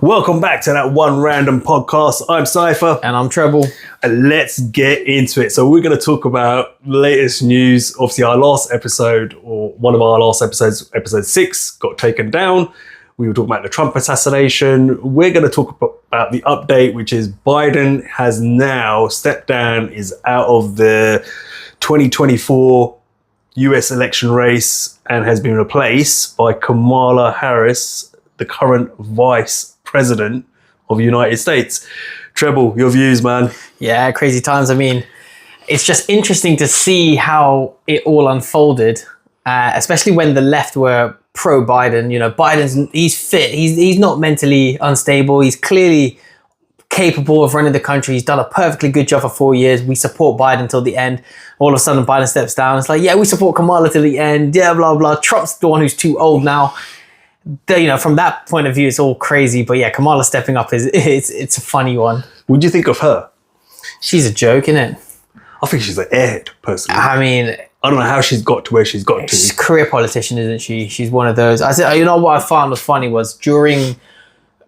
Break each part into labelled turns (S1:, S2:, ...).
S1: Welcome back to that one random podcast. I'm Cypher.
S2: And I'm Treble.
S1: And let's get into it. So we're going to talk about latest news. Obviously, our last episode, or one of our last episodes, episode 6, got taken down. We were talking about the Trump assassination. We're going to talk about the update, which is Biden has now stepped down, is out of the 2024 US election race and has been replaced by Kamala Harris, the current vice president of the United States. Treble, your views, man.
S2: Yeah, crazy times. I mean, it's just interesting to see how it all unfolded, especially when the left were pro-Biden. You know, he's fit. He's not mentally unstable. He's clearly capable of running the country. He's done a perfectly good job for 4 years. We support Biden till the end. All of a sudden, Biden steps down. It's like, yeah, we support Kamala till the end. Yeah, blah, blah. Trump's the one who's too old now. You know, from that point of view, it's all crazy. But yeah, Kamala stepping up it's a funny one.
S1: What do you think of her?
S2: She's a joke, isn't it?
S1: I think she's an airhead, personally.
S2: I mean,
S1: I don't know how she's got to where she's got to.
S2: She's a career politician, isn't she? She's one of those. I said, you know what I found was funny was during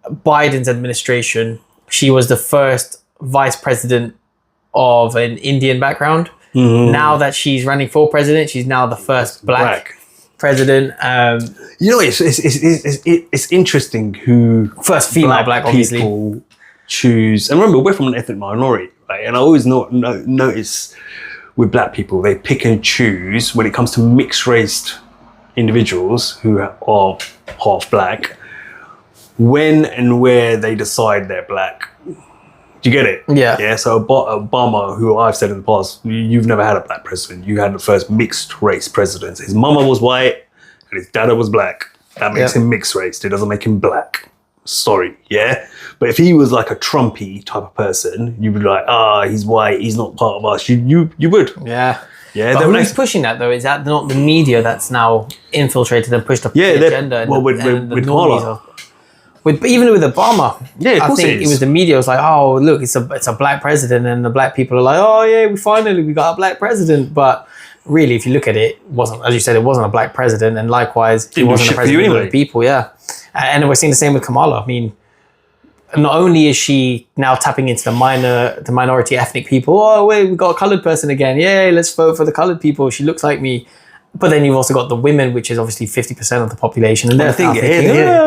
S2: Biden's administration, she was the first vice president of an Indian background. Mm-hmm. Now that she's running for president, she's now the first black president.
S1: You know, it's interesting who
S2: first female black
S1: people
S2: obviously
S1: choose. And remember, we're from an ethnic minority, right? And I always notice with black people, they pick and choose when it comes to mixed race individuals who are half black, when and where they decide they're black. Do you get it?
S2: Yeah.
S1: Yeah. So Obama, who I've said in the past, you've never had a black president. You had the first mixed race president. His mama was white and his dad was black. That makes him mixed race. It doesn't make him black. Sorry. Yeah. But if he was like a Trumpy type of person, you'd be like, he's white. He's not part of us. You would.
S2: Yeah.
S1: Yeah.
S2: But who's pushing that though? Is that not the media that's now infiltrated and pushed up the agenda?
S1: Well, with Kamala.
S2: Even with Obama,
S1: I
S2: think it was the media was like, oh, look, it's a black president, and the black people are like, oh yeah, we got a black president. But really, if you look at it, wasn't, as you said, it wasn't a black president, and likewise, he wasn't a president of the people. Yeah, and we're seeing the same with Kamala. I mean, not only is she now tapping into the minority ethnic people. Oh wait, we got a colored person again. Yay, let's vote for the colored people. She looks like me. But then you've also got the women, which is obviously 50% of the population. And they're thinking,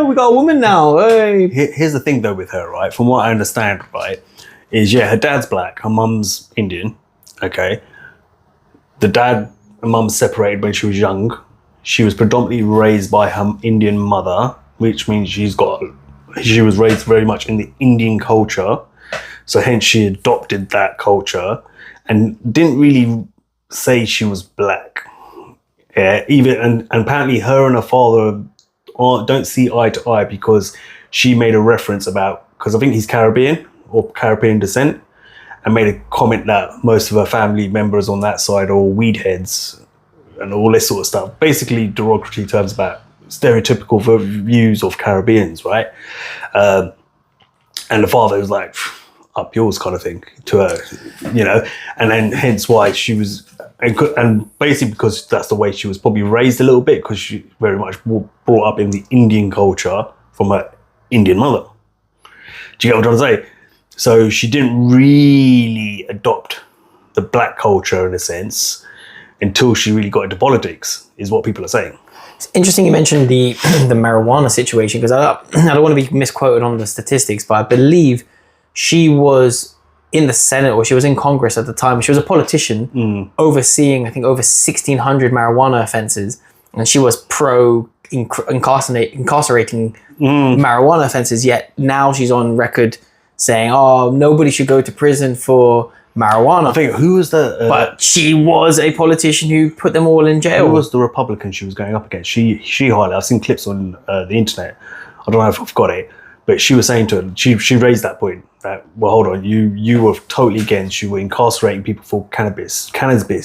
S2: we got a woman now. Hey.
S1: Here's the thing, though, with her, right? From what I understand, right, is, her dad's black, her mum's Indian, okay? The dad and mum separated when she was young. She was predominantly raised by her Indian mother, which means she was raised very much in the Indian culture. So hence she adopted that culture and didn't really say she was black. Yeah, and apparently her and her father don't see eye to eye because she made a reference because I think he's Caribbean or Caribbean descent, and made a comment that most of her family members on that side are weed heads and all this sort of stuff. Basically derogatory terms about stereotypical views of Caribbeans, right? And the father was like, up yours kind of thing to her, you know, and then hence why she was, and basically because that's the way she was probably raised a little bit, because she very much brought up in the Indian culture from her Indian mother. Do you get what I'm trying to say? So she didn't really adopt the black culture in a sense until she really got into politics, is what people are saying.
S2: It's interesting you mentioned the marijuana situation, because I don't want to be misquoted on the statistics, but I believe she was in the Senate, or she was in Congress at the time. She was a politician overseeing, I think, over 1,600 marijuana offenses. And she was incarcerating marijuana offenses. Yet now she's on record saying, oh, nobody should go to prison for marijuana.
S1: I think, who was that?
S2: But she was a politician who put them all in jail.
S1: Who was the Republican she was going up against? She highlighted, I've seen clips on the internet. I don't know if I've got it. But she was saying to her, she raised that point that, well, hold on, you were totally against, you were incarcerating people for cannabis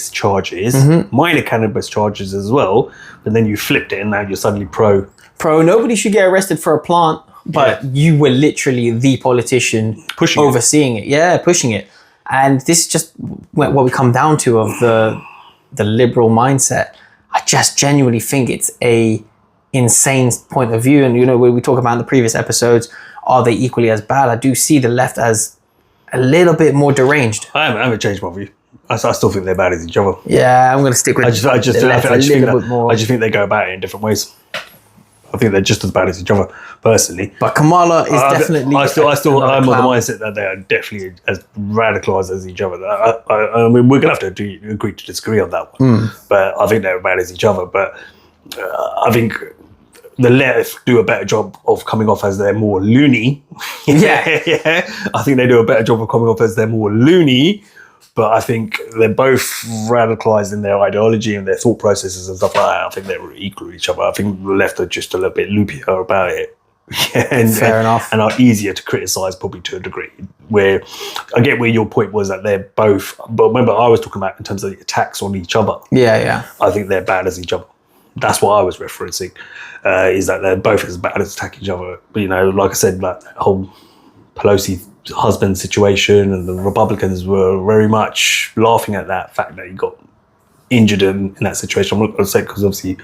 S1: charges, minor cannabis charges as well, but then you flipped it and now you're suddenly pro.
S2: Nobody should get arrested for a plant, but you were literally the politician overseeing it, pushing it. And this is just what we come down to of the liberal mindset. I just genuinely think it's a insane point of view. And, you know, we talk about in the previous episodes are they equally as bad? I do see the left as a little bit more deranged.
S1: I haven't changed my view. I still think they're bad as each other.
S2: Yeah, I'm going to stick with
S1: I just
S2: the left a little bit more.
S1: I just think they go about it in different ways. I think they're just as bad as each other, personally.
S2: But Kamala is definitely.
S1: I'm of the
S2: clown.
S1: mindset that they are definitely as radicalised as each other. I mean, we're gonna have to agree to disagree on that one. But I think they're bad as each other. But I think the left do a better job of coming off as they're more loony.
S2: Yeah.
S1: I think they do a better job of coming off as they're more loony. But I think they're both radicalised in their ideology and their thought processes and stuff like that. I think they're equal to each other. I think the left are just a little bit loopier about it.
S2: Fair enough.
S1: And are easier to criticise probably to a degree. Where I get where your point was that they're both, but remember I was talking about in terms of the attacks on each other.
S2: Yeah.
S1: I think they're bad as each other. That's what I was referencing, is that they're both as bad as attacking each other. But, you know, like I said, like that whole Pelosi husband situation, and the Republicans were very much laughing at that fact that he got injured in that situation. I'm not going to say because obviously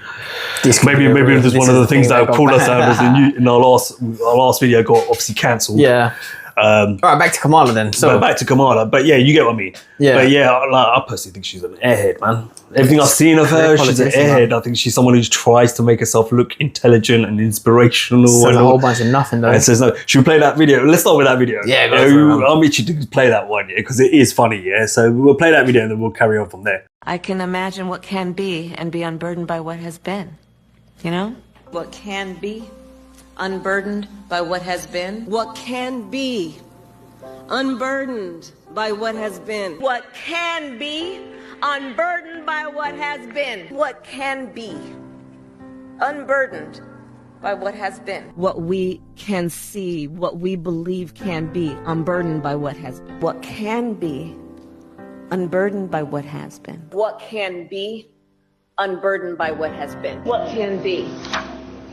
S1: maybe this is one of the things that pulled us out as in our last video got obviously cancelled.
S2: Yeah. All right, back to Kamala then. So
S1: back to Kamala, but yeah, you get what I mean.
S2: Yeah.
S1: But yeah, I personally think she's an airhead, man. Everything I've seen of her, she's an airhead. I think she's someone who tries to make herself look intelligent and inspirational.
S2: Says a whole bunch of nothing though.
S1: And says no. Should we play that video? Let's start with that video.
S2: Yeah, go
S1: I'll meet you to play that one, yeah, because it is funny, yeah. So we'll play that video and then we'll carry on from there.
S3: I can imagine what can be and be unburdened by what has been. You know? What can be unburdened by what has been.
S4: What can be unburdened by what has been.
S3: What can be unburdened by what has been.
S4: What can be
S3: Unburdened by what has been.
S4: what we can see, what we believe can be unburdened by what has been.
S3: What can be unburdened by what has been.
S4: What can be unburdened by what has been.
S3: What can be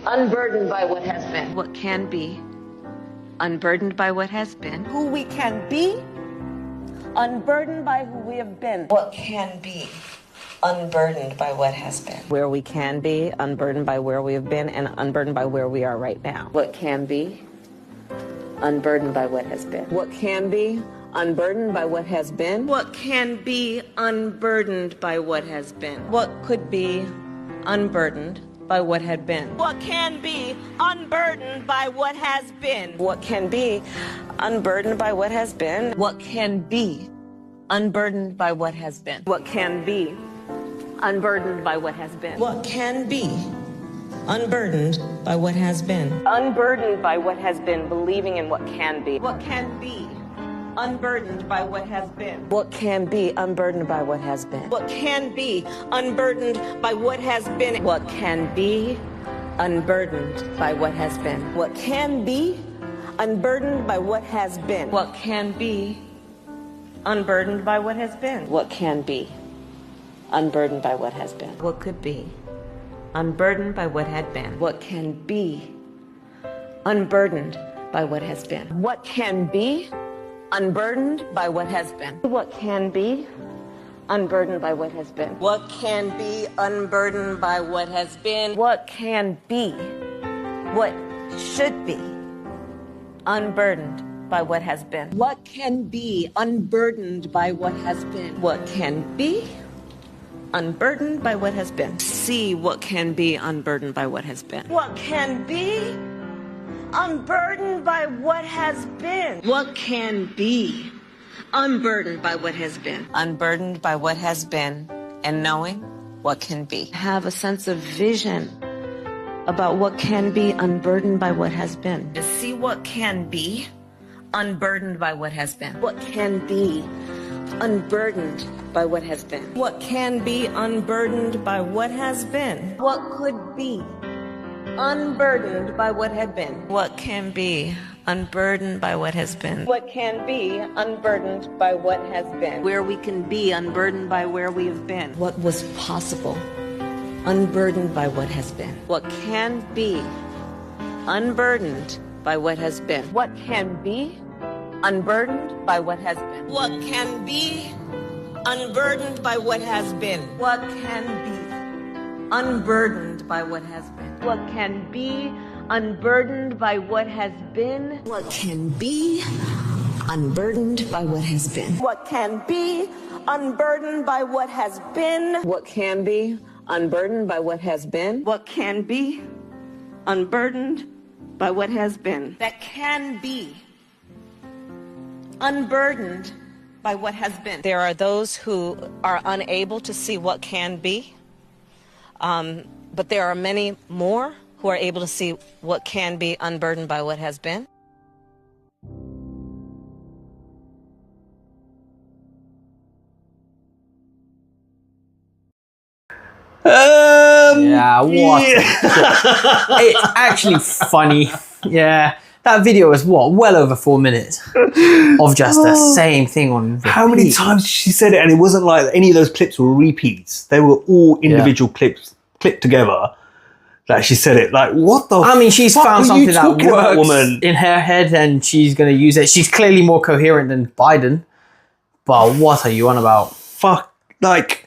S3: unburdened by what has been. What can be unburdened by what has been.
S4: Who we can be unburdened by who we have been.
S3: What can be unburdened by what has been.
S4: Where we can be unburdened by where we have been and unburdened by where we are right now.
S3: What can be unburdened by what has been.
S4: What can be unburdened by what has been.
S3: What can be unburdened by what has been.
S4: What could be unburdened by what had been.
S3: What can be unburdened by what has been.
S4: What can be unburdened by what has been.
S3: What can be unburdened by what has been.
S4: What can be
S3: Unburdened by what has been.
S4: what can be unburdened by what has been.
S3: Unburdened by what has been, believing in what can be.
S4: What can be unburdened by what has been.
S3: What can be unburdened by what has been.
S4: What can be unburdened by what has been.
S3: What can be unburdened by what has been.
S4: What can be unburdened by what has been.
S3: What can be
S4: unburdened by what has been.
S3: what can be unburdened by what has been.
S4: What could be unburdened by what had been.
S3: What can be unburdened by what has been.
S4: What can be unburdened by what has been.
S3: What can be unburdened by what has been.
S4: What can be unburdened by what has been.
S3: What can be what should be unburdened by what has been.
S4: What can be unburdened by what has been.
S3: What can be unburdened by what has been.
S4: See what can be unburdened by what has been.
S3: What can be unburdened by what has been.
S4: What can be unburdened by what has been.
S3: Unburdened by what has been and knowing what can be. Have a sense of vision about what can be unburdened by what has been.
S4: To see what can be unburdened by what has been.
S3: What can be unburdened by what has been.
S4: What can be unburdened by what has been.
S3: What could be
S4: Unburdened by what had been.
S3: what can be unburdened by what has been.
S4: What can be unburdened by what has been.
S3: Where we can be unburdened by where we have been.
S4: What was possible unburdened by what has been.
S3: What can be unburdened by what has been.
S4: What can be
S3: Unburdened by what has been.
S4: what can be unburdened by what has been.
S3: What can be unburdened by what has been.
S4: What can be
S3: unburdened by what has been.
S4: What can be unburdened by what has been.
S3: What can be unburdened by what has been.
S4: What can be unburdened by what has been.
S3: What can be unburdened by what has been. That can be unburdened by what has been. There are those who are unable to see what can be, but there are many more who are able to see what can be unburdened by what has been.
S2: Yeah, what? It's actually funny. Yeah. That video was what? Well over 4 minutes of just the same thing on repeat.
S1: How many times she said it? And it wasn't like any of those clips were repeats. They were all individual clips clipped together that she said it. Like, what the
S2: I mean, she's
S1: fuck
S2: found
S1: are
S2: something
S1: you
S2: that
S1: talking about,
S2: works
S1: woman?
S2: in her head and she's going to use it. She's clearly more coherent than Biden. But what are you on about?
S1: Fuck, like...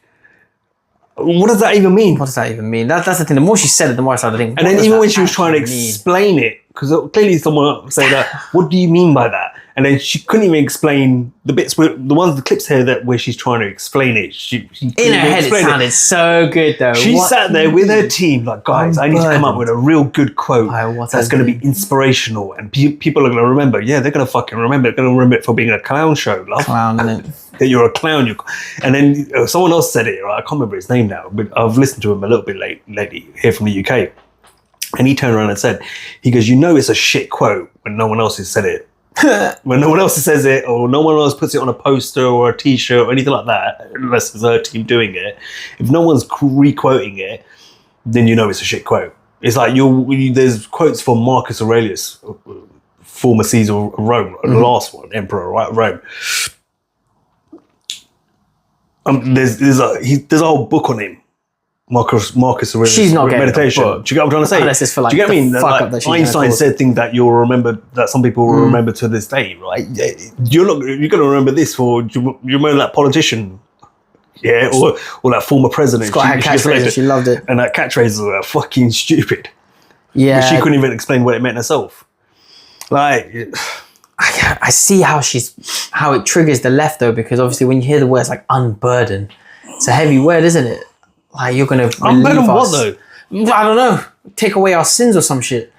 S1: What does that even mean?
S2: What does that even mean? That's the thing. The more she said it, the more I started thinking.
S1: And then even when she was trying to explain it, because clearly someone would say that, what do you mean by that? And then she couldn't even explain the bits, the clips here that where she's trying to explain it. She
S2: in her head, it sounded so good though.
S1: She sat there with her team, like, guys, I need to come up with a real good quote that's going to be inspirational, and people are going to remember. Yeah, they're going to fucking remember. They're going to remember it for being a clown show, love.
S2: Clown, innit?
S1: That you're a clown. And then someone else said it. Right? I can't remember his name now, but I've listened to him a little bit lately here from the UK. And he turned around and said, he goes, you know it's a shit quote when no one else has said it. When no one else says it, or no one else puts it on a poster or a t-shirt or anything like that, unless it's her team doing it. If no one's re-quoting it, then you know it's a shit quote. It's like there's quotes from Marcus Aurelius, former Caesar of Rome, the last one, emperor, right, Rome. There's a whole book on him. Marcus Aurelius.
S2: She's not getting
S1: meditation. Do you get what I'm trying to say?
S2: Unless it's for like,
S1: do you get what I mean?
S2: fuck
S1: Like,
S2: up that she's
S1: Einstein said things that you'll remember, that some people will remember to this day, right? You're going to remember this for, you remember that politician? Yeah, or that former president.
S2: She's got her catchphrase, she loved it.
S1: And that catchphrase was fucking stupid.
S2: Yeah.
S1: She couldn't even explain what it meant herself. Like...
S2: I see how it triggers the left though, because obviously when you hear the words like unburden, it's a heavy word, isn't it? Like you're gonna
S1: unburden
S2: relieve
S1: what
S2: us.
S1: though?
S2: I don't know. Take away our sins or some shit.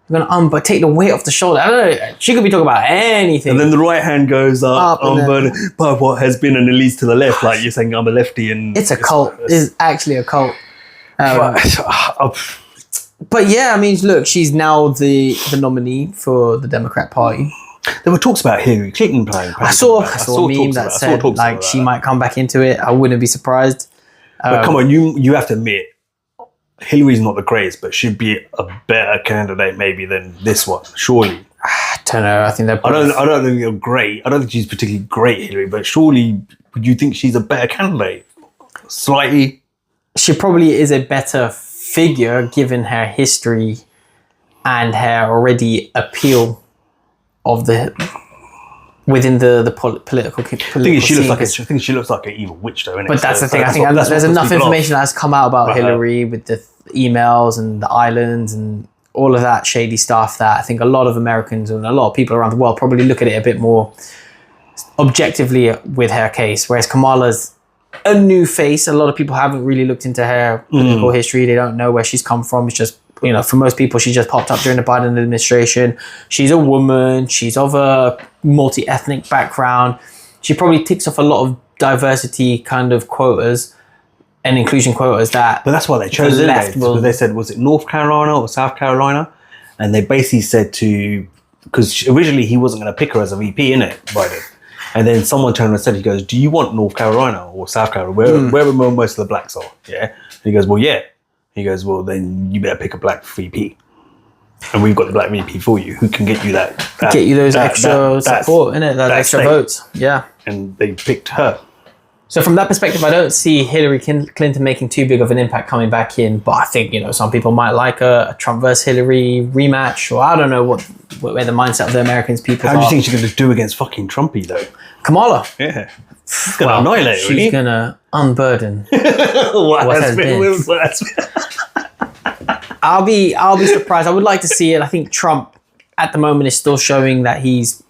S2: You're gonna take the weight off the shoulder. I don't know. She could be talking about anything.
S1: And then the right hand goes up unburdened by what has been, and it leads to the left. Like you're saying, I'm a lefty, and
S2: it's a cult. It's actually a cult. But yeah, I mean, look, she's now the nominee for the Democrat Party.
S1: There were talks about Hillary Clinton playing.
S2: I saw a meme that said like she might come back into it. I wouldn't be surprised.
S1: But come on, you have to admit, Hillary's not the greatest, but she'd be a better candidate maybe than this one, surely.
S2: I don't know. I think they're.
S1: I don't think they're great. I don't think she's particularly great, Hillary, but surely would you think she's a better candidate? Slightly.
S2: She probably is a better figure given her history and her already appeal of within the political
S1: I think she looks like an evil witch, though. Innit?
S2: But that's the thing. I think there's enough information that has come out about Hillary with the emails and the islands and all of that shady stuff that I think a lot of Americans and a lot of people around the world probably look at it a bit more objectively with her case. Whereas Kamala's a new face. A lot of people haven't really looked into her political history. They don't know where she's come from. It's just, for most people, she just popped up during the Biden administration. She's a woman. She's of a multi-ethnic background. She probably ticks off a lot of diversity kind of quotas and inclusion quotas that...
S1: But that's why they chose it. They said, was it North Carolina or South Carolina? And they basically said because originally he wasn't going to pick her as a VP, innit, Biden. And then someone turned around and said, he goes, do you want North Carolina or South Carolina? Where most of the blacks are, yeah? And he goes, well, yeah. He goes, well, then you better pick a black VP. And we've got the black VP for you who can get you
S2: get you those extra support, innit? That extra votes. Yeah.
S1: And they picked her.
S2: So from that perspective, I don't see Hillary Clinton making too big of an impact coming back in. But I think, some people might like a Trump versus Hillary rematch, or I don't know where the mindset of the Americans people are.
S1: How do you think she's going to do against fucking Trumpy, though?
S2: Kamala.
S1: Yeah. She's going to annihilate her,
S2: she's going to unburden what has been. I'll be surprised. I would like to see it. I think Trump at the moment is still showing that he's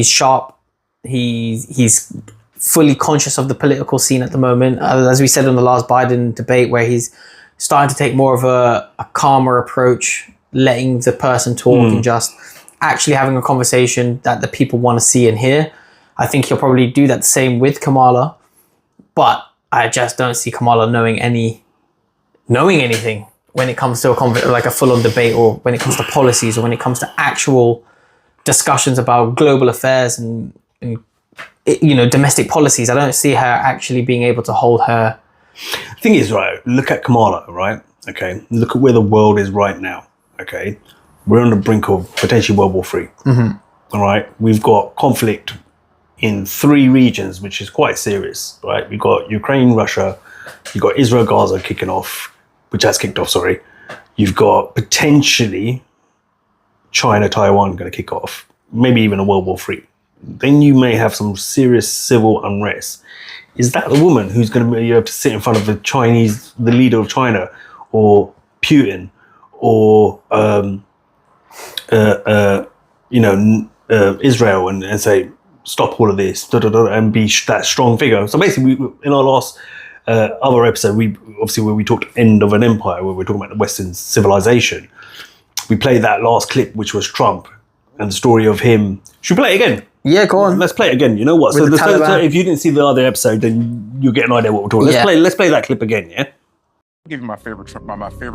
S2: sharp. He's fully conscious of the political scene at the moment. As we said on the last Biden debate, where he's starting to take more of a calmer approach, letting the person talk and just actually having a conversation that the people want to see and hear. I think he'll probably do that the same with Kamala, but I just don't see Kamala knowing anything when it comes to a full-on debate, or when it comes to policies, or when it comes to actual discussions about global affairs and domestic policies. I don't see her actually being able to hold her.
S1: The thing is, right, look at Kamala, right? Okay, look at where the world is right now. Okay, we're on the brink of potentially World War III. All right, we've got conflict in 3 regions, which is quite serious, right? We've got Ukraine, Russia, you've got Israel, Gaza kicking off, which has kicked off, sorry. You've got potentially China, Taiwan going to kick off, maybe even a World War III. Then you may have some serious civil unrest. Is that the woman who's going to be able to sit in front of the leader of China, or Putin, or Israel, and say, stop all of this, and be that strong figure? So basically, in our last other episode, where we talked end of an empire, where we're talking about the Western civilization, we played that last clip, which was Trump and the story of him. Should we play it again?
S2: Yeah, go on.
S1: Let's play it again. You know what? So if you didn't see the other episode, then you'll get an idea what we're talking. Let's play that clip again. Yeah.
S5: I'll give you my favorite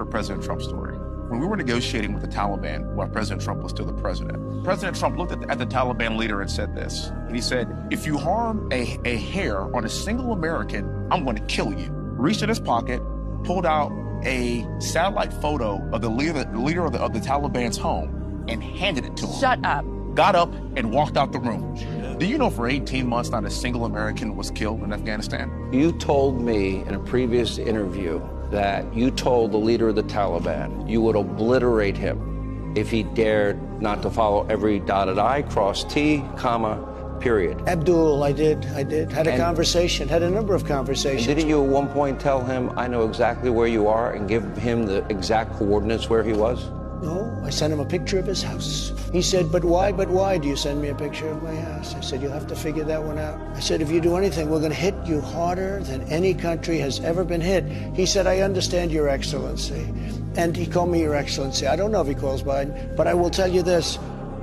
S5: President Trump story. When we were negotiating with the Taliban while President Trump was still the president, President Trump looked at the Taliban leader and said this. And he said, "If you harm a hair on a single American, I'm going to kill you." Reached in his pocket, pulled out a satellite photo of the leader of the Taliban's home, and handed it to him.
S6: Shut up.
S5: Got up and walked out the room. Do you know for 18 months not a single American was killed in Afghanistan?
S7: You told me in a previous interview that you told the leader of the Taliban you would obliterate him if he dared not to follow every dotted I, crossed T, comma, period.
S8: Abdul, I did. Had a number of conversations.
S7: And didn't you at one point tell him, I know exactly where you are, and give him the exact coordinates where he was?
S8: No, I sent him a picture of his house. He said, but why do you send me a picture of my house? I said, you'll have to figure that one out. I said, if you do anything, we're going to hit you harder than any country has ever been hit. He said, I understand, Your Excellency. And he called me Your Excellency. I don't know if he calls Biden, but I will tell you this.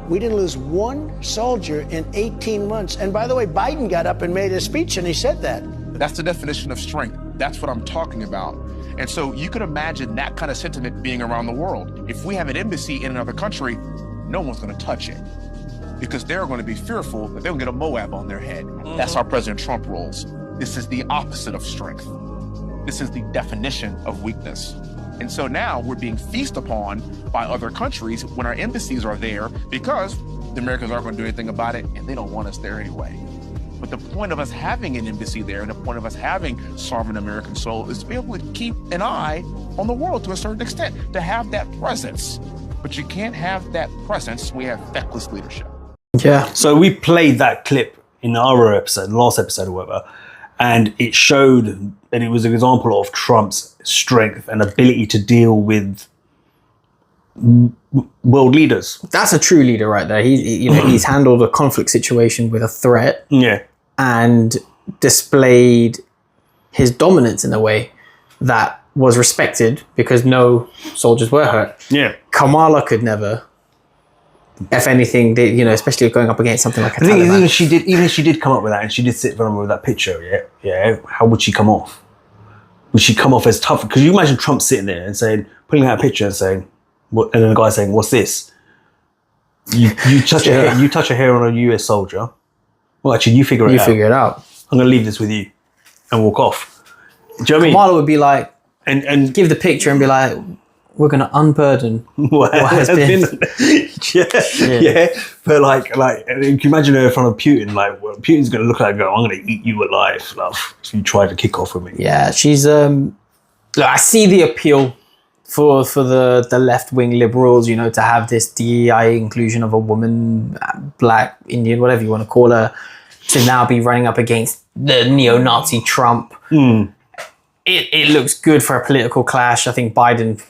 S8: We didn't lose one soldier in 18 months. And by the way, Biden got up and made a speech and he said that.
S5: That's the definition of strength. That's what I'm talking about. And so you could imagine that kind of sentiment being around the world. If we have an embassy in another country, no one's going to touch it because they're going to be fearful that they'll get a Moab on their head. That's how President Trump rolls. This is the opposite of strength. This is the definition of weakness. And so now we're being feasted upon by other countries when our embassies are there because the Americans aren't going to do anything about it and they don't want us there anyway. But the point of us having an embassy there and the point of us having sovereign American soul is to be able to keep an eye on the world to a certain extent, to have that presence. But you can't have that presence when we have feckless leadership.
S2: Yeah.
S1: So we played that clip in our episode, last episode or whatever, and it showed that it was an example of Trump's strength and ability to deal with world leaders.
S2: That's a true leader right there. He's handled a conflict situation with a threat.
S1: Yeah.
S2: And displayed his dominance in a way that was respected because no soldiers were hurt.
S1: Yeah.
S2: Kamala could never. If anything, especially going up against something like a Taliban.
S1: Even if she did come up with that and she did sit in front of him with that picture, yeah, how would she come off? Would she come off as tough? Because you imagine Trump sitting there and putting out a picture and saying, what, and then the guy saying, "What's this?" You touch a hair on a US soldier. Well, actually, you figure it out. I'm going to leave this with you and walk off. Do you know what I mean?
S2: Kamala would be like,
S1: and
S2: give the picture and be like, we're going to unburden what has been.
S1: yeah. But like, can you imagine her in front of Putin? Like, well, Putin's going to look at her and go, "I'm going to eat you alive, love, if you try to kick off with me."
S2: Yeah, she's, look, I see the appeal for the left-wing liberals, to have this DEI inclusion of a woman, black, Indian, whatever you want to call her, to now be running up against the neo-Nazi Trump. It looks good for a political clash. I think Biden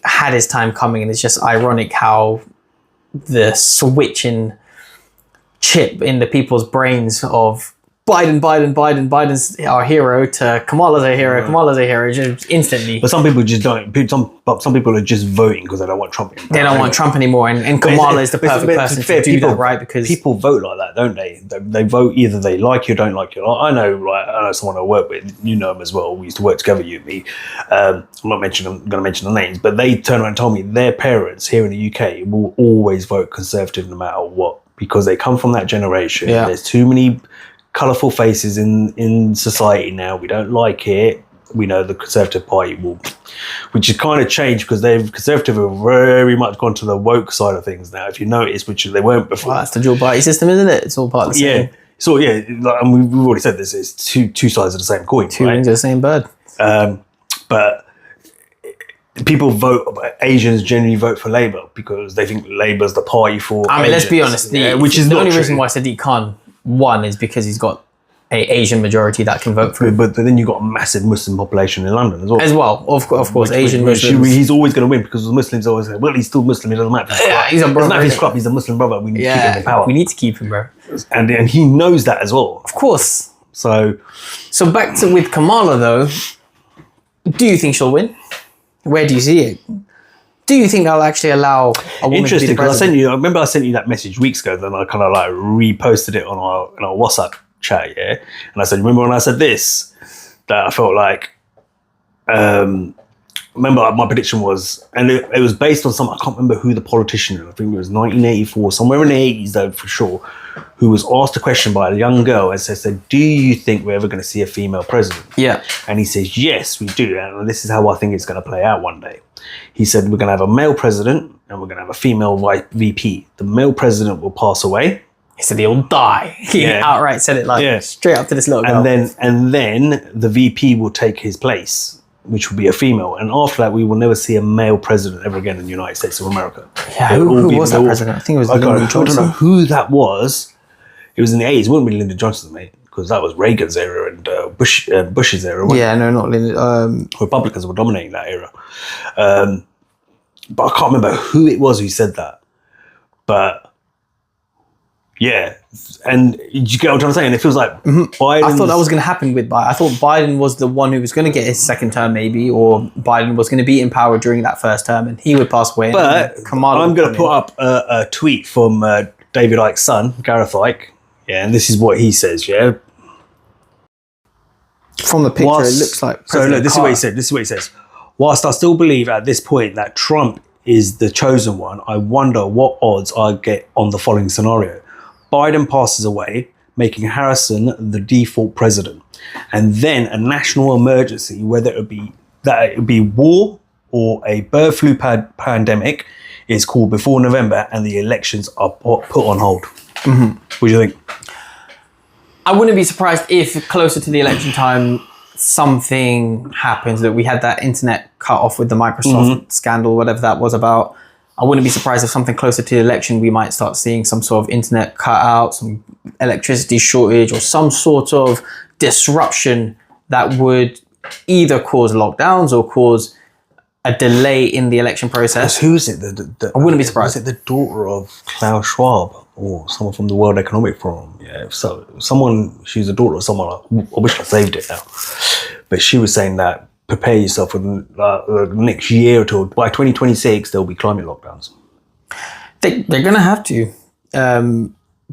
S2: had his time coming, and it's just ironic how the switching chip in the people's brains of Biden's our hero to Kamala's a hero, Kamala's a hero, just instantly.
S1: But some people just don't. Some people are just voting because they don't want Trump.
S2: They don't want Trump anymore, and Kamala is the perfect person to do that, right? Because
S1: people vote like that, don't they? They vote either they like you or don't like you. I know someone I work with. You know them as well. We used to work together. You and me. I'm not going to mention the names, but they turned around and told me their parents here in the UK will always vote Conservative no matter what, because they come from that generation.
S2: Yeah.
S1: There's too many colourful faces in society now. We don't like it. We know the Conservative Party will, which has kind of changed because Conservative have very much gone to the woke side of things now. If you notice, which they weren't before.
S2: Well, that's the dual party system, isn't it? It's all part of the same.
S1: Yeah. So yeah, and we've already said this. It's two sides of the same coin.
S2: Two wings of the same bird.
S1: But people vote. Asians generally vote for Labour because they think Labour's the party for.
S2: I mean, let's be honest.
S1: Which is
S2: the
S1: not
S2: only
S1: true.
S2: reason why Sadiq Khan won is because he's got a Asian majority that can vote for him.
S1: But then you've got a massive Muslim population in London as well.
S2: As well, of course, Asian Muslims.
S1: He's always going to win because the Muslims always say, well, he's still Muslim, it doesn't matter.
S2: Yeah, he's a brother.
S1: Doesn't matter if he's corrupt, he's a Muslim brother. We need to keep him in power.
S2: We need to keep him, bro.
S1: And he knows that as well.
S2: Of course.
S1: So
S2: back to with Kamala though, do you think she'll win? Where do you see it? Do you think they'll actually allow a woman to be the president?
S1: I remember I sent you that message weeks ago, then I kind of like reposted it on our WhatsApp chat, yeah? And I said, remember when I said this? That I felt like, remember my prediction was, and it was based on I can't remember who the politician, I think it was 1984, somewhere in the 80s though, for sure, who was asked a question by a young girl and said, do you think we're ever going to see a female president?
S2: Yeah.
S1: And he says, yes, we do. And this is how I think it's going to play out one day. He said, we're going to have a male president and we're going to have a female VP. The male president will pass away.
S2: He said he'll die. He outright said it straight up to this little girl.
S1: And then the VP will take his place, which will be a female. And after that, we will never see a male president ever again in the United States of America.
S2: Yeah, who was that president? I think it was Lyndon Johnson.
S1: I don't know who that was. It was in the 80s. It wouldn't be Lyndon Johnson, mate, because that was Reagan's era and Bush's era.
S2: Yeah, no, not Lyndon.
S1: Republicans were dominating that era. But I can't remember who it was who said that. But yeah, and you get what I'm saying? It feels like Biden.
S2: I thought that was going to happen with Biden. I thought Biden was the one who was going to get his second term, maybe, or Biden was going to be in power during that first term, and he would pass away.
S1: But
S2: Kamala
S1: I'm going to put up a tweet from David Icke's son, Gareth Icke. Yeah, and this is what he says. Yeah,
S2: from the picture, it looks like.
S1: So look, this is what he said. This is what he says. Whilst I still believe at this point that Trump is the chosen one, I wonder what odds I get on the following scenario. Biden passes away, making Harrison the default president. And then a national emergency, whether it be war or a bird flu pandemic, is called before November and the elections are put on hold. Mm-hmm. What do you think?
S2: I wouldn't be surprised if closer to the election time, something happens, that we had that internet cut off with the Microsoft scandal, whatever that was about. I wouldn't be surprised if something closer to the election, we might start seeing some sort of internet cutout, some electricity shortage, or some sort of disruption that would either cause lockdowns or cause a delay in the election process.
S1: Who is it?
S2: I wouldn't be surprised.
S1: Is it the daughter of Klaus Schwab or someone from the World Economic Forum? Yeah, so she's the daughter of someone. I wish I saved it now, but she was saying that prepare yourself for the next year or two. By 2026, there'll be climate lockdowns.
S2: They're going to have to,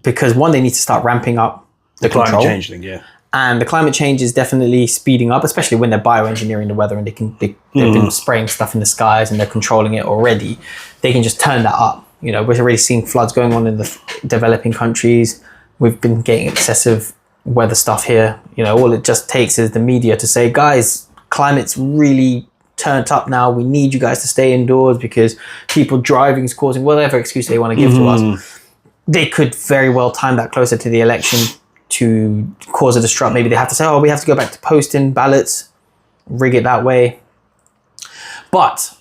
S2: because one, they need to start ramping up the
S1: climate change thing. Yeah.
S2: And the climate change is definitely speeding up, especially when they're bioengineering the weather and they've been spraying stuff in the skies and they're controlling it already. They can just turn that up. You know, we're already seeing floods going on in the developing countries. We've been getting excessive weather stuff here. You know, all it just takes is the media to say, guys, climate's really turned up now. We need you guys to stay indoors because people driving is causing whatever excuse they want to give to us. They could very well time that closer to the election to cause a disrupt. Maybe they have to say, oh, we have to go back to posting ballots, rig it that way. But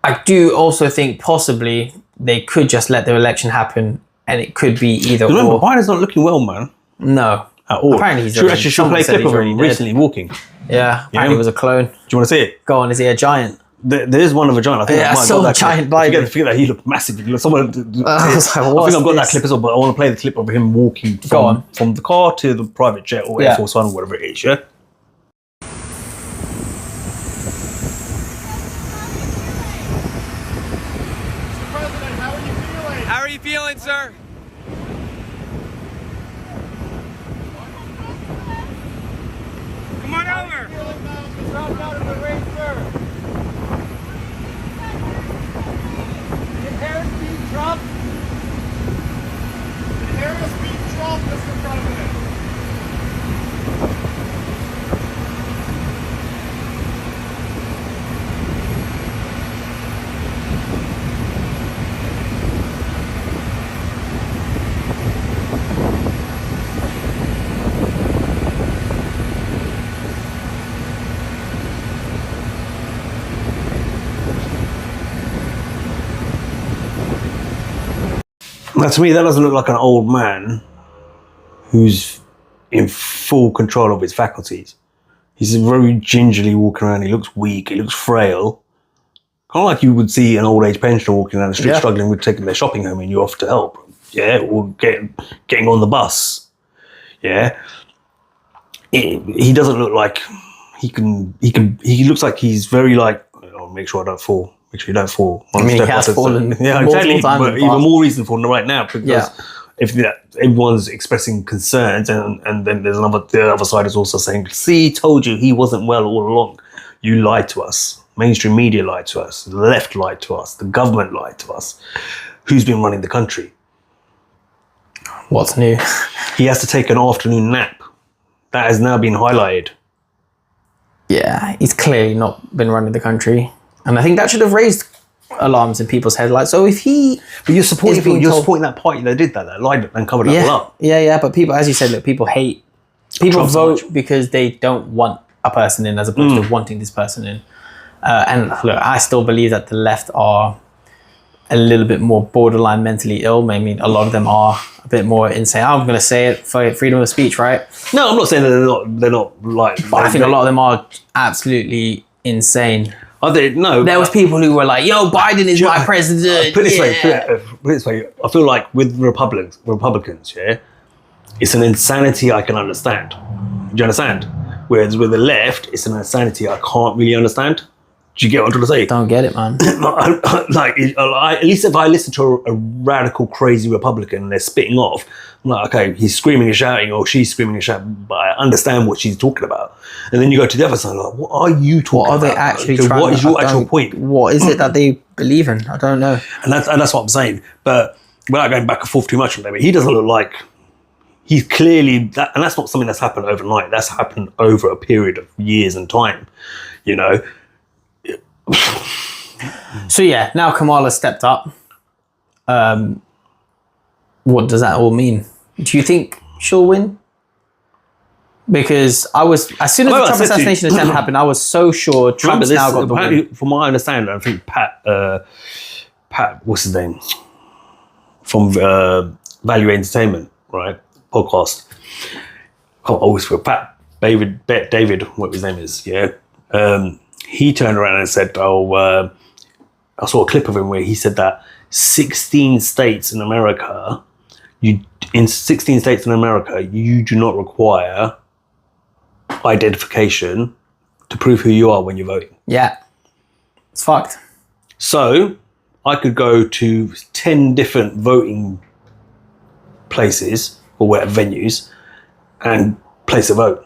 S2: I do also think possibly they could just let the election happen and it could be either
S1: Remember,
S2: or.
S1: Biden's not looking well, man.
S2: No.
S1: At all.
S2: Apparently he's
S1: Should play a clip of him recently walking.
S2: Yeah, apparently it was a clone.
S1: Do you want to see it?
S2: Go on, is he a giant?
S1: There's one of a giant. I think
S2: Yeah,
S1: I might
S2: I saw
S1: got that
S2: giant
S1: clip.
S2: Biden.
S1: Forget that he looked massive. Someone,
S2: was like,
S1: I
S2: what's
S1: think I've got that
S2: this?
S1: clip as well, but I want to play the clip of him walking
S2: Go on.
S1: from the car to the private jet or
S2: Yeah.
S1: Air Force One or whatever it is. Yeah.
S6: How are you feeling, sir? Come on over. Trump. Harris beat Trump, Mr. President.
S1: Now, to me, that doesn't look like an old man who's in full control of his faculties. He's very gingerly walking around. He looks weak. He looks frail. Kind of like you would see an old age pensioner walking down the street struggling with taking their shopping home and you offer to help. Yeah, or getting on the bus. Yeah. He doesn't look like he looks like he's very like, oh, make sure I don't fall. Make sure you don't fall.
S2: I mean, he has fallen
S1: yeah,
S2: multiple
S1: exactly.
S2: times
S1: But
S2: in the
S1: even
S2: past.
S1: more reason for right now because
S2: Yeah.
S1: if everyone's expressing concerns and then there's the other side is also saying, see, told you he wasn't well all along. You lied to us. Mainstream media lied to us. The left lied to us. The government lied to us. Who's been running the country?
S2: What's new?
S1: He has to take an afternoon nap. That has now been highlighted.
S2: Yeah, he's clearly not been running the country. And I think that should have raised alarms in people's heads. Like, so if he...
S1: But you're supporting
S2: is being
S1: you're
S2: told-
S1: supporting that party that did that lied and covered it all up.
S2: Yeah, but people, as you said, look, people hate... People
S1: Trump so
S2: vote
S1: much.
S2: because they don't want a person in as opposed to wanting this person in. And look, I still believe that the left are a little bit more borderline mentally ill. I mean, a lot of them are a bit more insane. I'm going to say it for freedom of speech, right?
S1: No, I'm not saying that they're not like...
S2: But I think a lot of them are absolutely insane.
S1: Are they? No.
S2: There was people who were like, yo, Biden is my president.
S1: Put it this way,
S2: yeah.
S1: put it this way. I feel like with Republicans, yeah, it's an insanity I can understand. Do you understand? Whereas with the left, it's an insanity I can't really understand. Do you get what I'm trying to say?
S2: Don't get it, man.
S1: At least if I listen to a radical, crazy Republican and they're spitting off, I'm like, okay, he's screaming and shouting, or she's screaming and shouting, but I understand what she's talking about. And then you go to the other side, like, what are you talking about?
S2: What are they actually
S1: Okay,
S2: trying
S1: what is
S2: to-
S1: your
S2: I
S1: actual
S2: don't-
S1: point?
S2: What is it that they believe in? I don't know.
S1: And that's what I'm saying. But without going back and forth too much on that, he doesn't look like he's clearly that, and that's not something that's happened overnight. That's happened over a period of years and time. You know.
S2: So yeah, now Kamala stepped up. What does that all mean? Do you think she'll win? Because I was, as soon as the
S1: Well, I
S2: Trump
S1: said to you-
S2: assassination attempt happened, I was so sure Trump's now got the
S1: apparently,
S2: win.
S1: from what I understand, I think Pat, what's his name, from Value Entertainment, right, podcast. I always feel David, what his name is, yeah. He turned around and said, I saw a clip of him where he said that 16 states in America, you do not require identification to prove who you are when you're voting.
S2: Yeah, it's fucked.
S1: So I could go to 10 different voting places or whatever venues and place a vote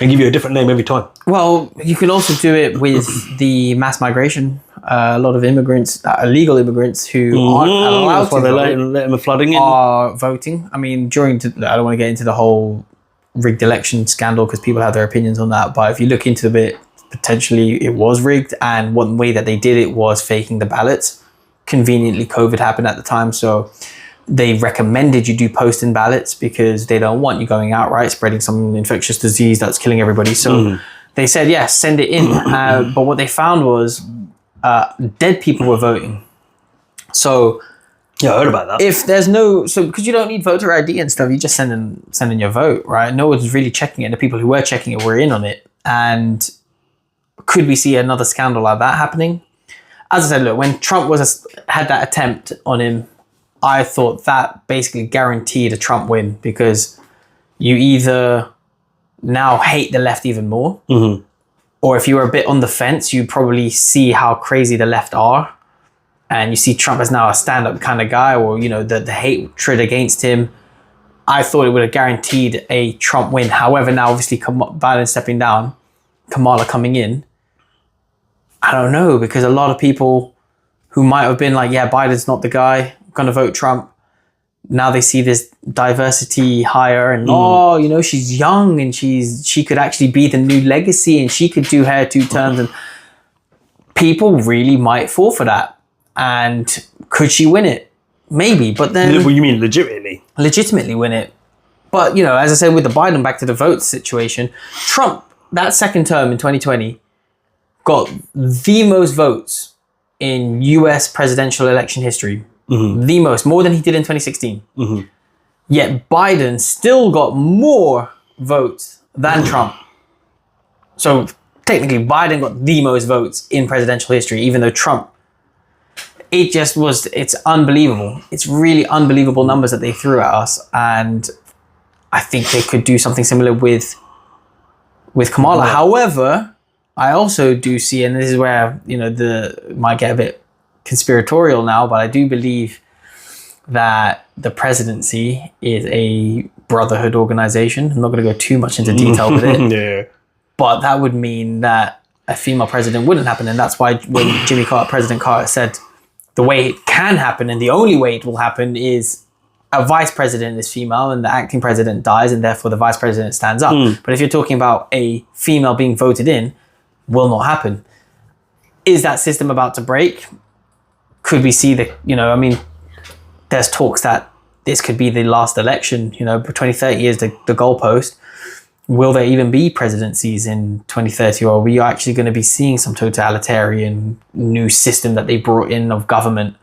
S1: and give you a different name every time.
S2: Well, you can also do it with the mass migration. A lot of immigrants, illegal immigrants who aren't allowed
S1: That's why
S2: to
S1: they're
S2: vote,
S1: letting them flooding in.
S2: are voting. I mean, I don't want to get into the whole rigged election scandal because people have their opinions on that. But if you look into it, potentially it was rigged. And one way that they did it was faking the ballots. Conveniently, COVID happened at the time. So they recommended you do post-in ballots because they don't want you going out, right, spreading some infectious disease that's killing everybody. So they said, yes, send it in. But what they found was dead people were voting. So
S1: Yeah, I heard about that.
S2: if there's because you don't need voter ID and stuff, you just send in your vote, right? No one's really checking it. The people who were checking it were in on it. And could we see another scandal like that happening? As I said, look, when Trump had that attempt on him, I thought that basically guaranteed a Trump win, because you either now hate the left even more, or if you were a bit on the fence, you probably see how crazy the left are, and you see Trump as now a stand-up kind of guy, or, you know, the hatred against him. I thought it would have guaranteed a Trump win. However, now obviously Biden stepping down, Kamala coming in, I don't know, because a lot of people who might have been like, yeah, Biden's not the guy, I'm going to vote Trump. Now they see this diversity hire and, oh, you know, she's young and she could actually be the new legacy and she could do her 2 terms. And people really might fall for that. And could she win it? Maybe, but then...
S1: What do you mean, legitimately?
S2: Legitimately win it. But, you know, as I said with the Biden, back to the vote situation, Trump, that second term in 2020, got the most votes in US presidential election history. The most, more than he did in 2016. Yet Biden still got more votes than Trump. So technically Biden got the most votes in presidential history, even though Trump, it's unbelievable. It's really unbelievable numbers that they threw at us. And I think they could do something similar with Kamala. However, I also do see, and this is where, you know, might get a bit conspiratorial now, but I do believe that the presidency is a brotherhood organization. I'm not going to go too much into detail with it.
S1: Yeah.
S2: But that would mean that a female president wouldn't happen. And that's why when President Carter said the way it can happen and the only way it will happen is a vice president is female and the acting president dies and therefore the vice president stands up. But if you're talking about a female being voted in, will not happen. Is that system about to break? Could we see there's talks that this could be the last election, 2030 is the goalpost. Will there even be presidencies in 2030, or are we actually going to be seeing some totalitarian new system that they brought in of government?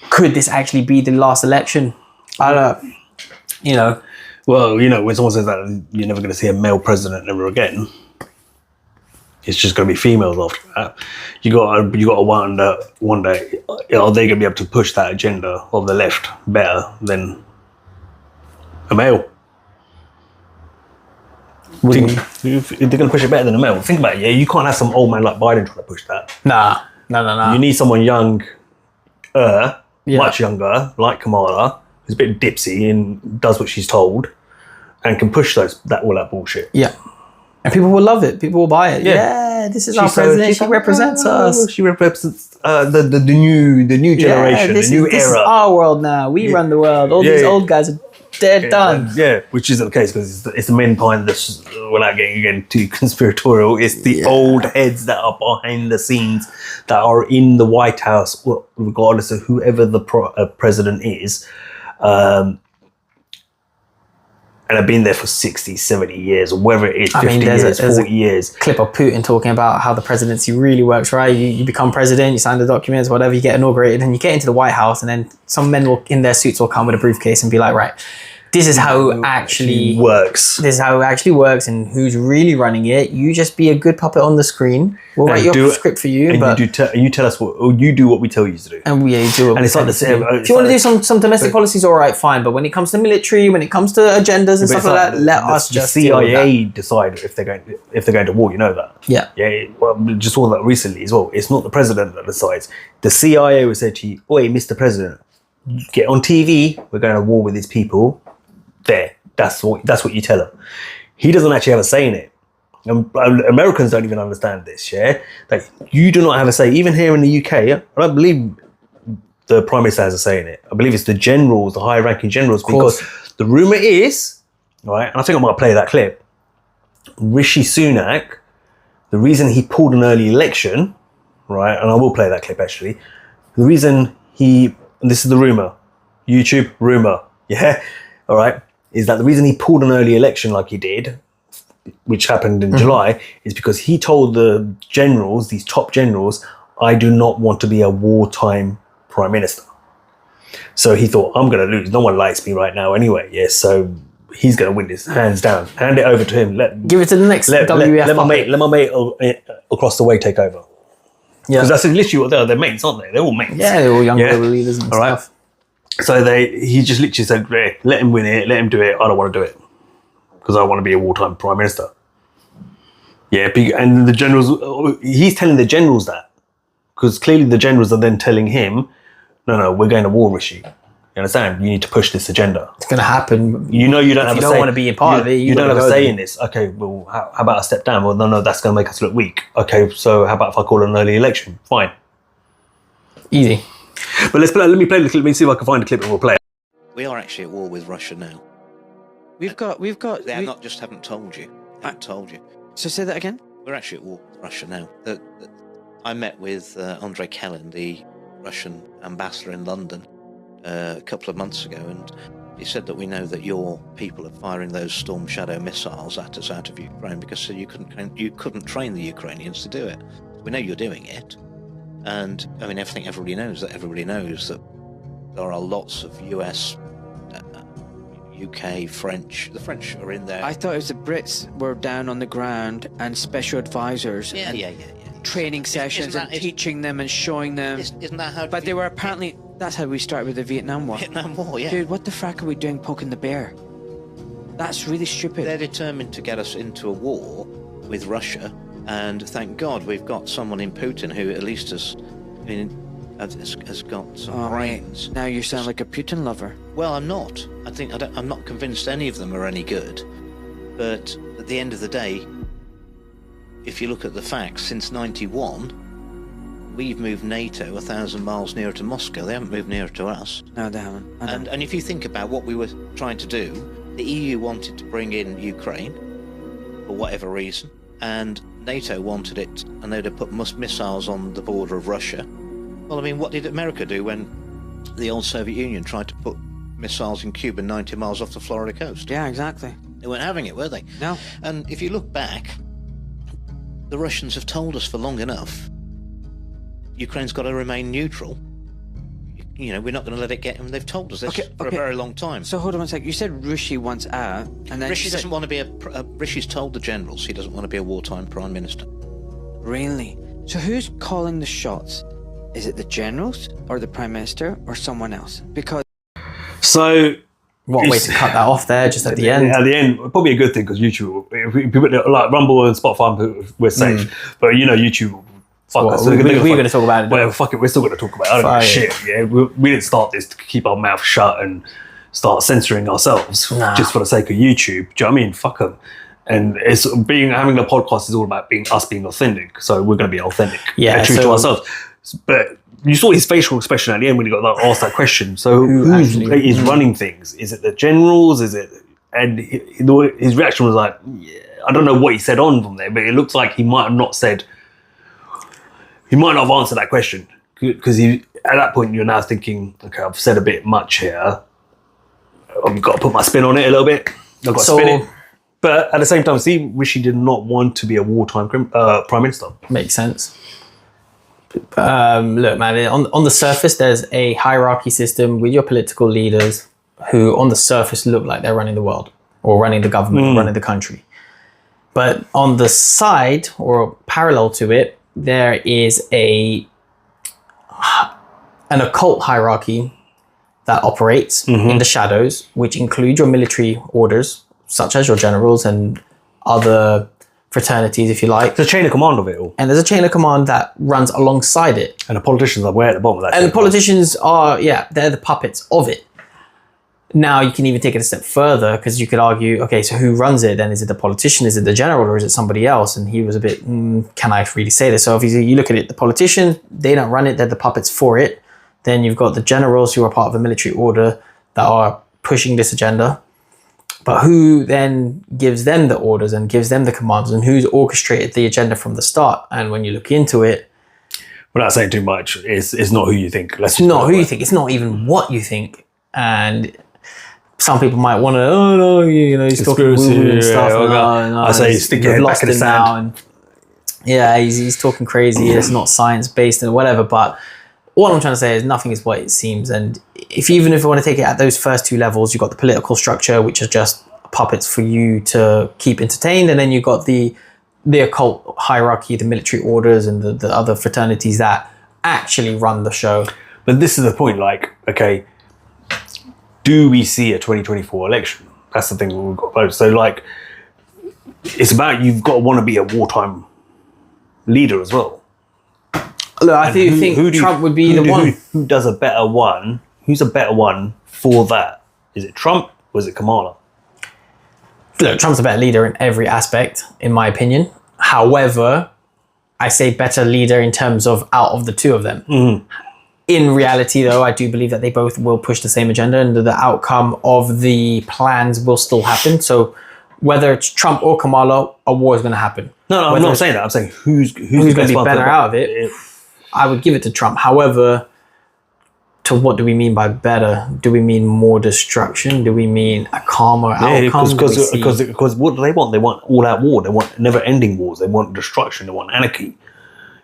S2: Could this actually be the last election? I don't,
S1: Well, when someone says that, you're never going to see a male president ever again. It's just going to be females after that. You got to wonder one day, are they going to be able to push that agenda of the left better than a male? They're going to push it better than a male. Think about it, yeah? You can't have some old man like Biden trying to push that.
S2: Nah.
S1: You need someone much younger, like Kamala, who's a bit dipsy and does what she's told and can push all that bullshit.
S2: Yeah. And people will love it. People will buy it. Yeah, this is our president. She represents us.
S1: She represents the new generation, the new era.
S2: This is our world now. We run the world. All these old guys are dead done.
S1: Yeah, which isn't the case because it's the men behind this. Without getting again too conspiratorial, it's the old heads that are behind the scenes that are in the White House, regardless of whoever the president is. And have been there for 60, 70 years, or whether it's 50 years, 40 years.
S2: Clip of Putin talking about how the presidency really works, right? You become president, you sign the documents, whatever, you get inaugurated, and you get into the White House, and then some men in their suits will come with a briefcase and be like, right, this is how it actually works. This is how it actually works, and who's really running it. You just be a good puppet on the screen. We'll write your script for you.
S1: And you tell us you do what we tell you to do.
S2: And you do what
S1: and it's like the same.
S2: If you want to do some domestic policies, all right, fine. But when it comes to military, when it comes to agendas and stuff like that, let us just
S1: the CIA decide if they're going to war. You know that.
S2: Yeah.
S1: Yeah. Well, just saw that recently as well. It's not the president that decides. The CIA will say to you, "Oi, Mr. President, get on TV. We're going to war with these people." There. That's what you tell him. He doesn't actually have a say in it. Americans don't even understand this, yeah? Like, you do not have a say. Even here in the UK, I don't believe the Prime Minister has a say in it. I believe it's the generals, the high-ranking generals, because the rumour is, right, and I think I'm going to play that clip, Rishi Sunak, the reason he pulled an early election, right, and I will play that clip actually, the reason and this is the rumour, YouTube rumour, yeah, all right, is that the reason he pulled an early election like he did, which happened in July, is because he told the generals, these top generals, I do not want to be a wartime prime minister. So he thought, I'm going to lose. No one likes me right now anyway. Yeah, so he's going to win this hands down. Hand it over to him.
S2: Give it to the next WEF.
S1: Let my mate across the way take over.
S2: Yeah.
S1: Because that's literally what they're mates, aren't they? They're all mates.
S2: Yeah, they're all young global leaders and
S1: All right.
S2: stuff.
S1: So he just literally said, let him win it, let him do it. I don't want to do it because I want to be a wartime prime minister. Yeah, and the generals, he's telling the generals that because clearly the generals are then telling him, no, we're going to war, Rishi. You understand? You need to push this agenda.
S2: It's going to happen.
S1: You know you don't have
S2: If
S1: a
S2: you
S1: say.
S2: don't want to be a part of it,
S1: You don't
S2: gotta
S1: have a
S2: go
S1: say
S2: there.
S1: in this. Okay, well, how about I step down? Well, no, that's going to make us look weak. Okay, so how about if I call an early election? Fine.
S2: Easy.
S1: But let me play the clip. Let me see if I can find a clip and we'll play it.
S9: We are actually at war with Russia now.
S10: We've got.
S9: They not just haven't told you. They haven't told you.
S10: So say that again.
S9: We're actually at war with Russia now. I met with Andrei Kellen, the Russian ambassador in London, a couple of months ago, and he said that we know that your people are firing those Storm Shadow missiles at us out of Ukraine because you couldn't train the Ukrainians to do it. We know you're doing it, and I mean everybody knows that there are lots of US, UK, French. The French are in there.
S10: I thought it was the Brits were down on the ground and special advisors.
S9: Yeah,
S10: and
S9: yeah.
S10: Training sessions and teaching them and showing them.
S9: Isn't that how?
S10: But they were apparently. That's how we started with the Vietnam War.
S9: Vietnam War, yeah.
S10: Dude, what the frack are we doing poking the bear? That's really stupid.
S9: They're determined to get us into a war with Russia, and thank God we've got someone in Putin who at least has got some brains.
S10: Now you sound like a Putin lover.
S9: Well, I'm not. I'm not convinced any of them are any good. But at the end of the day, if you look at the facts, since '91, we've moved NATO 1,000 miles nearer to Moscow. They haven't moved nearer to us.
S10: No, they haven't.
S9: And if you think about what we were trying to do, the EU wanted to bring in Ukraine for whatever reason, and NATO wanted it, and they'd have put missiles on the border of Russia. Well, I mean, what did America do when the old Soviet Union tried to put missiles in Cuba 90 miles off the Florida coast?
S10: Yeah, exactly.
S9: They weren't having it, were they?
S10: No.
S9: And if you look back, the Russians have told us for long enough, Ukraine's got to remain neutral. You know, we're not going to let it get them. They've told us this for a very long time.
S10: So hold on one sec. You said Rishi wants out, and then
S9: Rishi doesn't want to be Rishi's told the generals he doesn't want to be a wartime prime minister.
S10: Really? So who's calling the shots? Is it the generals or the prime minister or someone else? Because
S1: so
S2: what way to cut that off there? Just at the end.
S1: At the end, probably a good thing because YouTube, people like Rumble and Spotify, we're safe. But you know, YouTube. Fuck us.
S2: We're going to talk about it.
S1: Well, fuck it. We're still going to talk about it. I don't give a shit. Yeah, we didn't start this to keep our mouth shut and start censoring ourselves just for the sake of YouTube. Do you know what I mean? Fuck them. And it's having a podcast is all about being authentic. So we're going to be authentic.
S2: Yeah,
S1: true to ourselves. But you saw his facial expression at the end when he got asked that question. So who is running things? Is it the generals? Is it? And his reaction was like, yeah, I don't know what he said on from there, but it looks like he might have not said. He might not have answered that question because at that point you're now thinking, okay, I've said a bit much here. I've got to put my spin on it a little bit. I've got to spin it. But at the same time, see, Rishi did not want to be a wartime prime minister.
S2: Makes sense. Look, man, on the surface, there's a hierarchy system with your political leaders who on the surface look like they're running the world or running the government, or running the country. But on the side or parallel to it, there is an occult hierarchy that operates in the shadows, which include your military orders, such as your generals and other fraternities, if you like.
S1: It's a chain of command of it all.
S2: And there's a chain of command that runs alongside it.
S1: And the politicians are way at the bottom of that.
S2: And the politicians are, they're the puppets of it. Now you can even take it a step further because you could argue, okay, so who runs it then? Is it the politician? Is it the general? Or is it somebody else? And he was a bit, can I really say this? So if you look at it, the politician, they don't run it. They're the puppets for it. Then you've got the generals who are part of a military order that are pushing this agenda. But who then gives them the orders and gives them the commands and who's orchestrated the agenda from the start? And when you look into it,
S1: without saying too much, it's not who you think.
S2: It's not who you think. It's not even what you think. And some people might want to, he's talking woo and stuff.
S1: I say stick your head back in the sand.
S2: He's talking crazy. It's not science based and whatever. But all I'm trying to say is nothing is what it seems. And even if you want to take it at those first two levels, you've got the political structure, which is just puppets for you to keep entertained. And then you've got the the occult hierarchy, the military orders, and the other fraternities that actually run the show.
S1: But this is the point, like, okay, do we see a 2024 election? That's the thing we've got to vote. So, like, it's about you've got to want to be a wartime leader as well.
S2: Look, I think Trump would be the one.
S1: Who does a better one? Who's a better one for that? Is it Trump or is it Kamala?
S2: Look, Trump's a better leader in every aspect, in my opinion. However, I say better leader in terms of out of the two of them.
S1: Mm-hmm.
S2: In reality, though, I do believe that they both will push the same agenda and the outcome of the plans will still happen. So whether it's Trump or Kamala, a war is going to happen.
S1: No, I'm not saying that. I'm saying who's
S2: going to be better out of it. I would give it to Trump. However, to what do we mean by better? Do we mean more destruction? Do we mean a calmer outcome?
S1: Because what do they want? They want all-out war. They want never-ending wars. They want destruction. They want anarchy.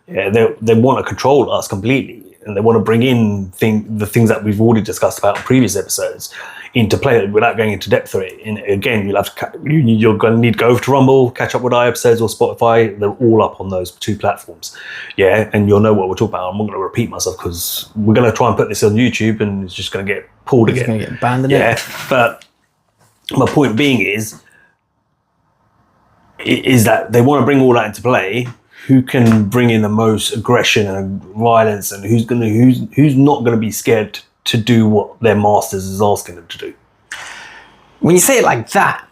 S1: Yeah, they want to control us completely, and they want to bring in the things that we've already discussed about in previous episodes into play without going into depth of it. And again, you're going to need to go over to Rumble, catch up with our episodes or Spotify. They're all up on those two platforms. Yeah, and you'll know what we're talking about. I'm not going to repeat myself because we're going to try and put this on YouTube and it's just going to get pulled again.
S2: It's going to get banned.
S1: Yeah, but my point being is that they want to bring all that into play. Who can bring in the most aggression and violence, and who's not going to be scared to do what their masters is asking them to do?
S2: When you say it like that,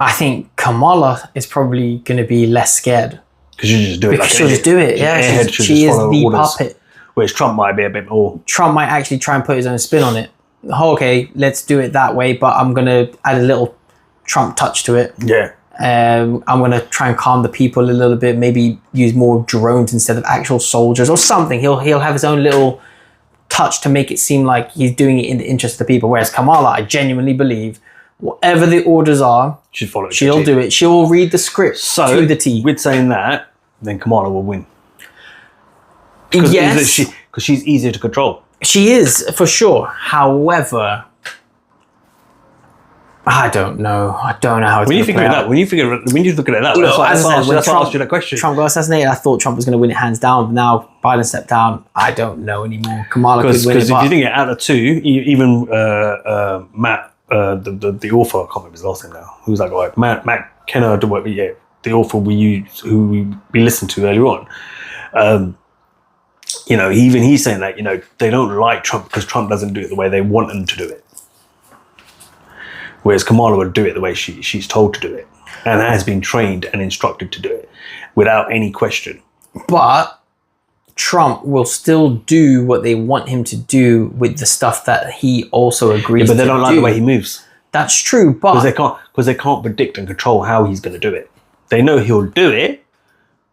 S2: I think Kamala is probably going to be less scared.
S1: Because you just do it.
S2: Because she'll just do it. Yeah, she is the puppet.
S1: Whereas Trump might be a bit more.
S2: Trump might actually try and put his own spin on it. Oh, okay, let's do it that way, but I'm going to add a little Trump touch to it.
S1: Yeah.
S2: I'm going to try and calm the people a little bit, maybe use more drones instead of actual soldiers or something. He'll have his own little touch to make it seem like he's doing it in the interest of the people. Whereas Kamala, I genuinely believe whatever the orders are, she'll do it. She'll read the script to the T.
S1: With saying that, then Kamala will win.
S2: Yes.
S1: Because she's easier to control.
S2: She is, for sure. However, I don't know. I don't know how it's
S1: when you look at that, when you look at it that way, that's why I asked you that question.
S2: Trump got assassinated, I thought Trump was going to win it hands down. But now Biden stepped down. I don't know anymore. Kamala could win it.
S1: Because if you think it out of two, even Matt, the author, I can't remember his last name now. Who's that guy? Matt Kenner, the author who we listened to earlier on. Even he's saying that they don't like Trump because Trump doesn't do it the way they want him to do it. Whereas Kamala would do it the way she's told to do it and has been trained and instructed to do it without any question.
S2: But Trump will still do what they want him to do with the stuff that he also agrees to do.
S1: But they don't like the way he moves.
S2: That's true, but...
S1: Because they can't predict and control how he's going to do it. They know he'll do it,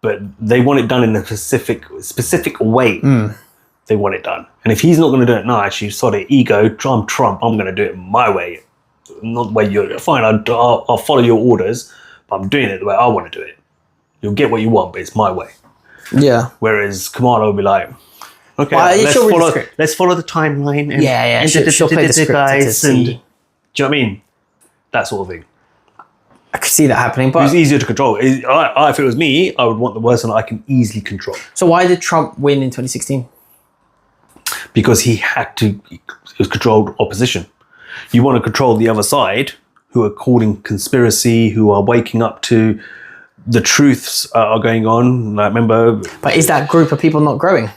S1: but they want it done in a specific way. They want it done. And if he's not going to do it, no, actually, sorry, ego, I'm Trump, I'm going to do it my way. Not the way you're fine. I'll follow your orders, but I'm doing it the way I want to do it. You'll get what you want, but it's my way.
S2: Yeah.
S1: Whereas Kamala will be like, okay, let's follow the timeline. And
S2: she'll play the script
S1: guys. Do you know what I mean? That sort of thing.
S2: I could see that happening, but
S1: it's easier to control. If it was me, I would want the person I can easily control.
S2: So why did Trump win in 2016?
S1: Because he had to. It was controlled opposition. You want to control the other side, who are calling conspiracy, who are waking up to the truths are going on. Like, remember?
S2: But is that group of people not growing?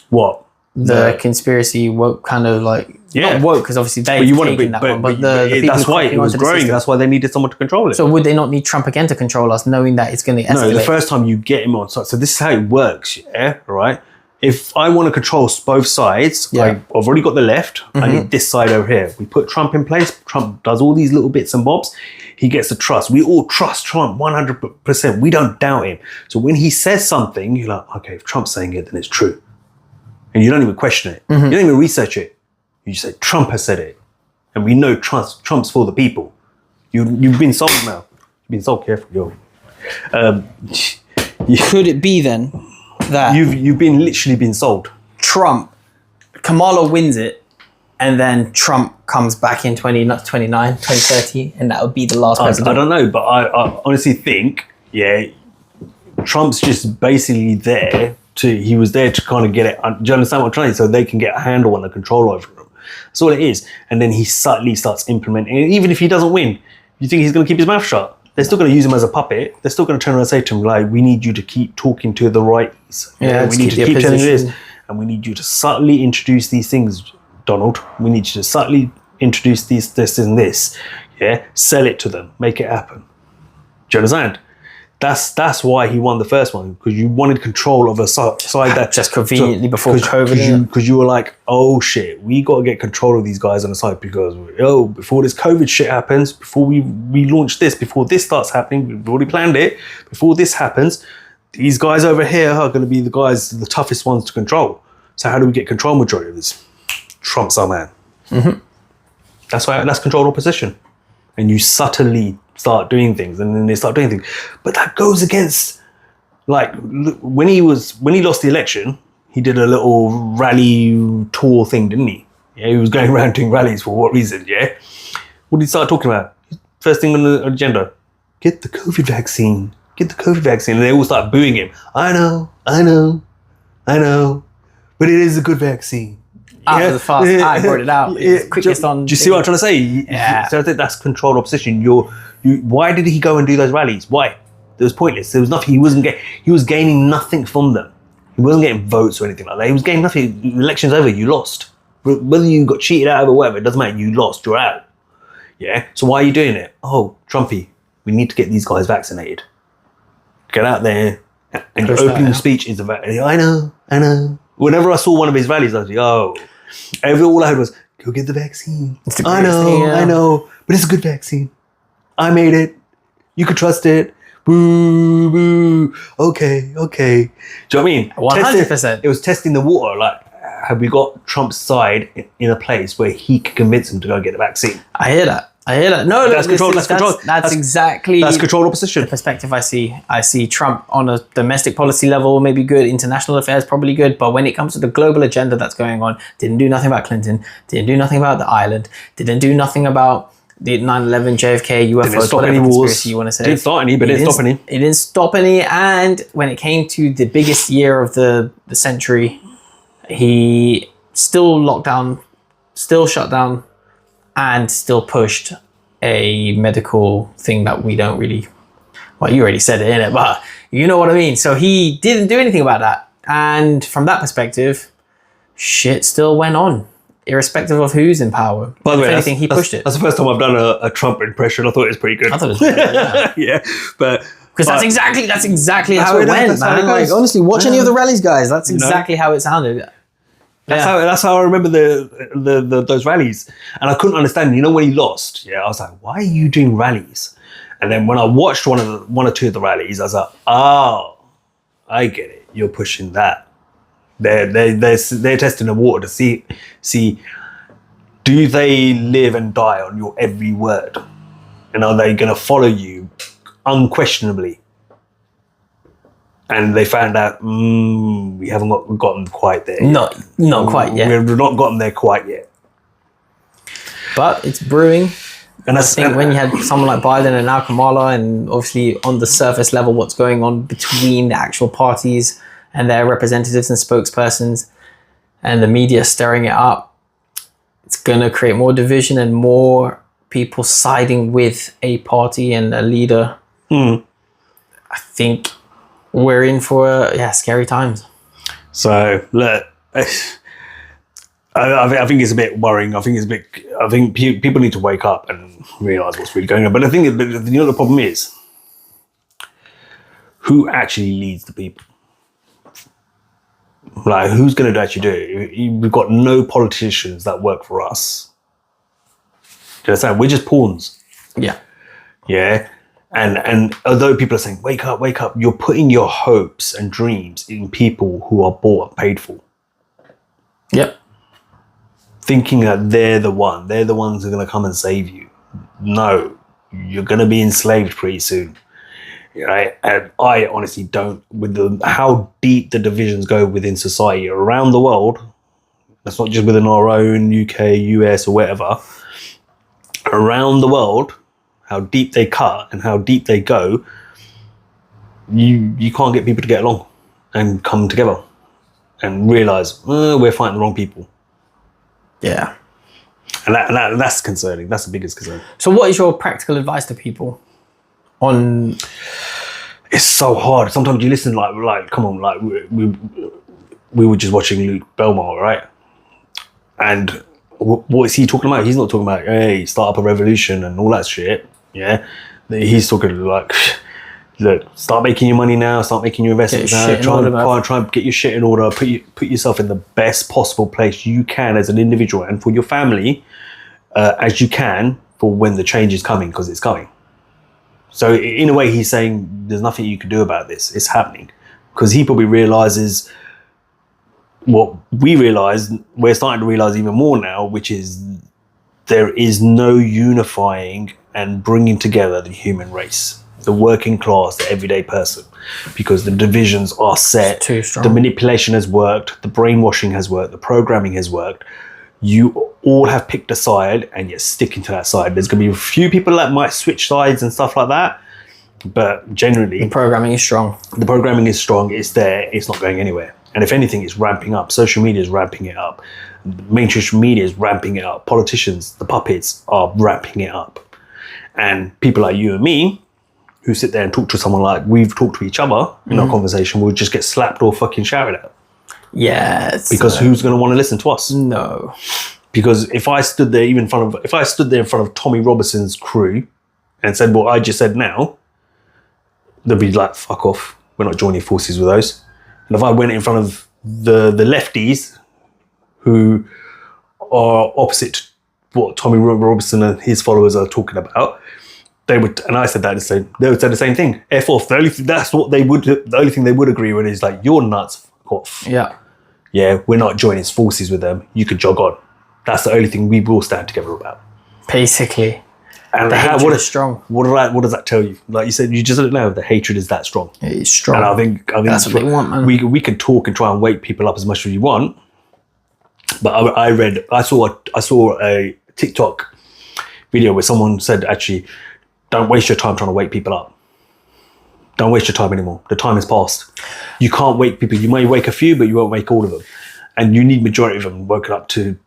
S1: What?
S2: The conspiracy woke kind of like...
S1: Yeah.
S2: Not woke, because obviously they've taken that one. But the people
S1: that's why it was growing. That's why they needed someone to control it.
S2: So would they not need Trump again to control us, knowing that it's going to escalate?
S1: No, the first time you get him on side. So this is how it works, yeah? Right? If I want to control both sides, I've already got the left, I need this side over here. We put Trump in place, Trump does all these little bits and bobs, he gets the trust. We all trust Trump 100%. We don't doubt him. So when he says something, you're like, okay, if Trump's saying it, then it's true. And you don't even question it. You don't even research it. You just say, Trump has said it. And we know Trump's for the people. You've been sold now. You've been sold, careful, yo.
S2: Could it be then that
S1: you've literally been sold?
S2: Kamala wins it, and then Trump comes back in 2030, and that would be the last president.
S1: I don't know, but I honestly think yeah, Trump's just basically he was there to kind of get it, do you understand what I'm trying to say? So they can get a handle on the control over him. That's all it is. And then he subtly starts implementing it. Even if he doesn't win, you think he's going to keep his mouth shut? They're still going to use him as a puppet. They're still going to turn around and say to him, like, we need you to keep talking to the righties.
S2: Yeah,
S1: we need to keep telling you this. And we need you to subtly introduce these things, Donald. We need you to subtly introduce this and this. Yeah, sell it to them. Make it happen. Do you understand? That's why he won the first one, because you wanted control of a side that
S2: just conveniently before COVID.
S1: Because you were like, oh shit, we got to get control of these guys on the side, because before this COVID shit happens, before we launch this, before this starts happening, we've already planned it. Before this happens, these guys over here are going to be the toughest ones to control. So how do we get control majority of this? Trump's our man.
S2: Mm-hmm.
S1: That's controlled opposition, and you subtly start doing things, and then they start doing things. But that goes against, like, when he lost the election, he did a little rally tour thing, didn't he? Yeah, he was going around doing rallies. For what reason? Yeah. What did he start talking about? First thing on the agenda: get the COVID vaccine. Get the COVID vaccine. And they all start booing him. I know, but it is a good vaccine.
S2: After the fast, I brought it out. It's quickest on.
S1: Do you see what I'm trying to say?
S2: Yeah.
S1: So I think that's controlled opposition. Why did he go and do those rallies? Why? It was pointless. There was nothing. He was gaining nothing from them. He wasn't getting votes or anything like that. He was gaining nothing. The election's over. You lost. Whether you got cheated out of or whatever, it doesn't matter. You lost. You're out. Yeah. So why are you doing it? Oh, Trumpy, we need to get these guys vaccinated. Get out there. And your opening speech is about. I know. Whenever I saw one of his rallies, I was like, oh. All I heard was, go get the vaccine. I know, but it's a good vaccine. I made it. You could trust it. Boo, boo. Okay. Do you know what I mean?
S2: 100%.
S1: It was testing the water. Like, have we got Trump's side in a place where he can convince him to go and get the vaccine?
S2: I hear that. No,
S1: that's control. That's
S2: exactly
S1: that's controlled opposition.
S2: The perspective I see. I see Trump on a domestic policy level, maybe good. International affairs, probably good. But when it comes to the global agenda that's going on, didn't do nothing about Clinton. Didn't do nothing about the island. Didn't do nothing about the 9/11, JFK, UFOs,
S1: didn't stop
S2: whatever
S1: any
S2: conspiracy
S1: wars.
S2: you want to say.
S1: Didn't start any, but it didn't stop any.
S2: It didn't stop any. And when it came to the biggest year of the century, he still locked down, still shut down, and still pushed a medical thing that we don't really, well, you already said it, innit? But you know what I mean. So he didn't do anything about that. And from that perspective, shit still went on, irrespective of who's in power.
S1: By the way,
S2: anything, he pushed it.
S1: That's the first time I've done a Trump impression. I thought it was pretty good.
S2: I thought it was pretty good, yeah.
S1: Yeah, but...
S2: Because that's exactly how it went, man. Like, honestly, watch any of the rallies, guys. That's exactly how it sounded.
S1: That's how I remember the those rallies, and I couldn't understand. You know, when he lost, yeah, I was like, "Why are you doing rallies?" And then when I watched one or two of the rallies, I was like, "Oh, I get it. You're pushing that. They're testing the water to see do they live and die on your every word, and are they going to follow you unquestionably?" And they found out we haven't gotten quite there yet.
S2: Not quite yet.
S1: We've not gotten there quite yet.
S2: But it's brewing. And I think when you had someone like Biden and now Kamala, and obviously on the surface level, what's going on between the actual parties and their representatives and spokespersons and the media stirring it up, it's going to create more division and more people siding with a party and a leader. I think we're in for scary times. So
S1: look, I think it's a bit worrying. I think people need to wake up and realise what's really going on. But I think the problem is, who actually leads the people? Like, who's going to actually do it? We've got no politicians that work for us. Do you understand? We're just pawns. Yeah. And although people are saying, wake up, you're putting your hopes and dreams in people who are bought and paid for.
S2: Yep.
S1: Thinking that they're the ones who are going to come and save you. No, you're going to be enslaved pretty soon. Right? And I honestly don't, with how deep the divisions go within society around the world, that's not just within our own UK, US or whatever, around the world, how deep they cut and how deep they go, you can't get people to get along and come together and realise we're fighting the wrong people.
S2: Yeah.
S1: And that's concerning. That's the biggest concern.
S2: So what is your practical advice to people on...
S1: It's so hard. Sometimes you listen like come on, like we were just watching Luke Belmont, right? And what is he talking about? He's not talking about, hey, start up a revolution and all that shit. Yeah. He's talking like, look, start making your money now, start making your investments now, try and get your shit in order, put yourself in the best possible place you can as an individual and for your family as you can for when the change is coming, because it's coming. So in a way, he's saying there's nothing you can do about this. It's happening. Because he probably realises what we realise, we're starting to realise even more now, which is there is no unifying and bringing together the human race, the working class, the everyday person, because the divisions are set.
S2: It's too strong.
S1: The manipulation has worked, the brainwashing has worked, the programming has worked. You all have picked a side and you're sticking to that side. There's going to be a few people that might switch sides and stuff like that, but generally
S2: the programming is strong.
S1: The programming is strong. It's there. It's not going anywhere. And if anything, it's ramping up. Social media is ramping it up. Mainstream media is ramping it up. Politicians, the puppets, are ramping it up. And people like you and me, who sit there and talk to someone like we've talked to each other in our conversation, will just get slapped or fucking shouted at.
S2: Yes.
S1: Because who's going to want to listen to us?
S2: No.
S1: Because if I stood there in front of Tommy Robinson's crew and said what I just said now, they'd be like, fuck off. We're not joining forces with those. And if I went in front of the lefties who are opposite what Tommy Robinson and his followers are talking about, they would, and I said that, they would say the same thing. F off. The only thing they would agree with is like, you're nuts. Fuck off.
S2: Yeah.
S1: Yeah, we're not joining forces with them. You could jog on. That's the only thing we will stand together about.
S2: Basically.
S1: And
S2: the hatred is strong.
S1: What does that tell you? Like you said, you just don't know. The hatred is that strong.
S2: It is strong.
S1: And I think
S2: that's what they want, man.
S1: We can talk and try and wake people up as much as you want. But I saw a TikTok video where someone said, actually, don't waste your time trying to wake people up. Don't waste your time anymore. The time has passed. You can't wake people. You may wake a few, but you won't wake all of them. And you need majority of them woken up to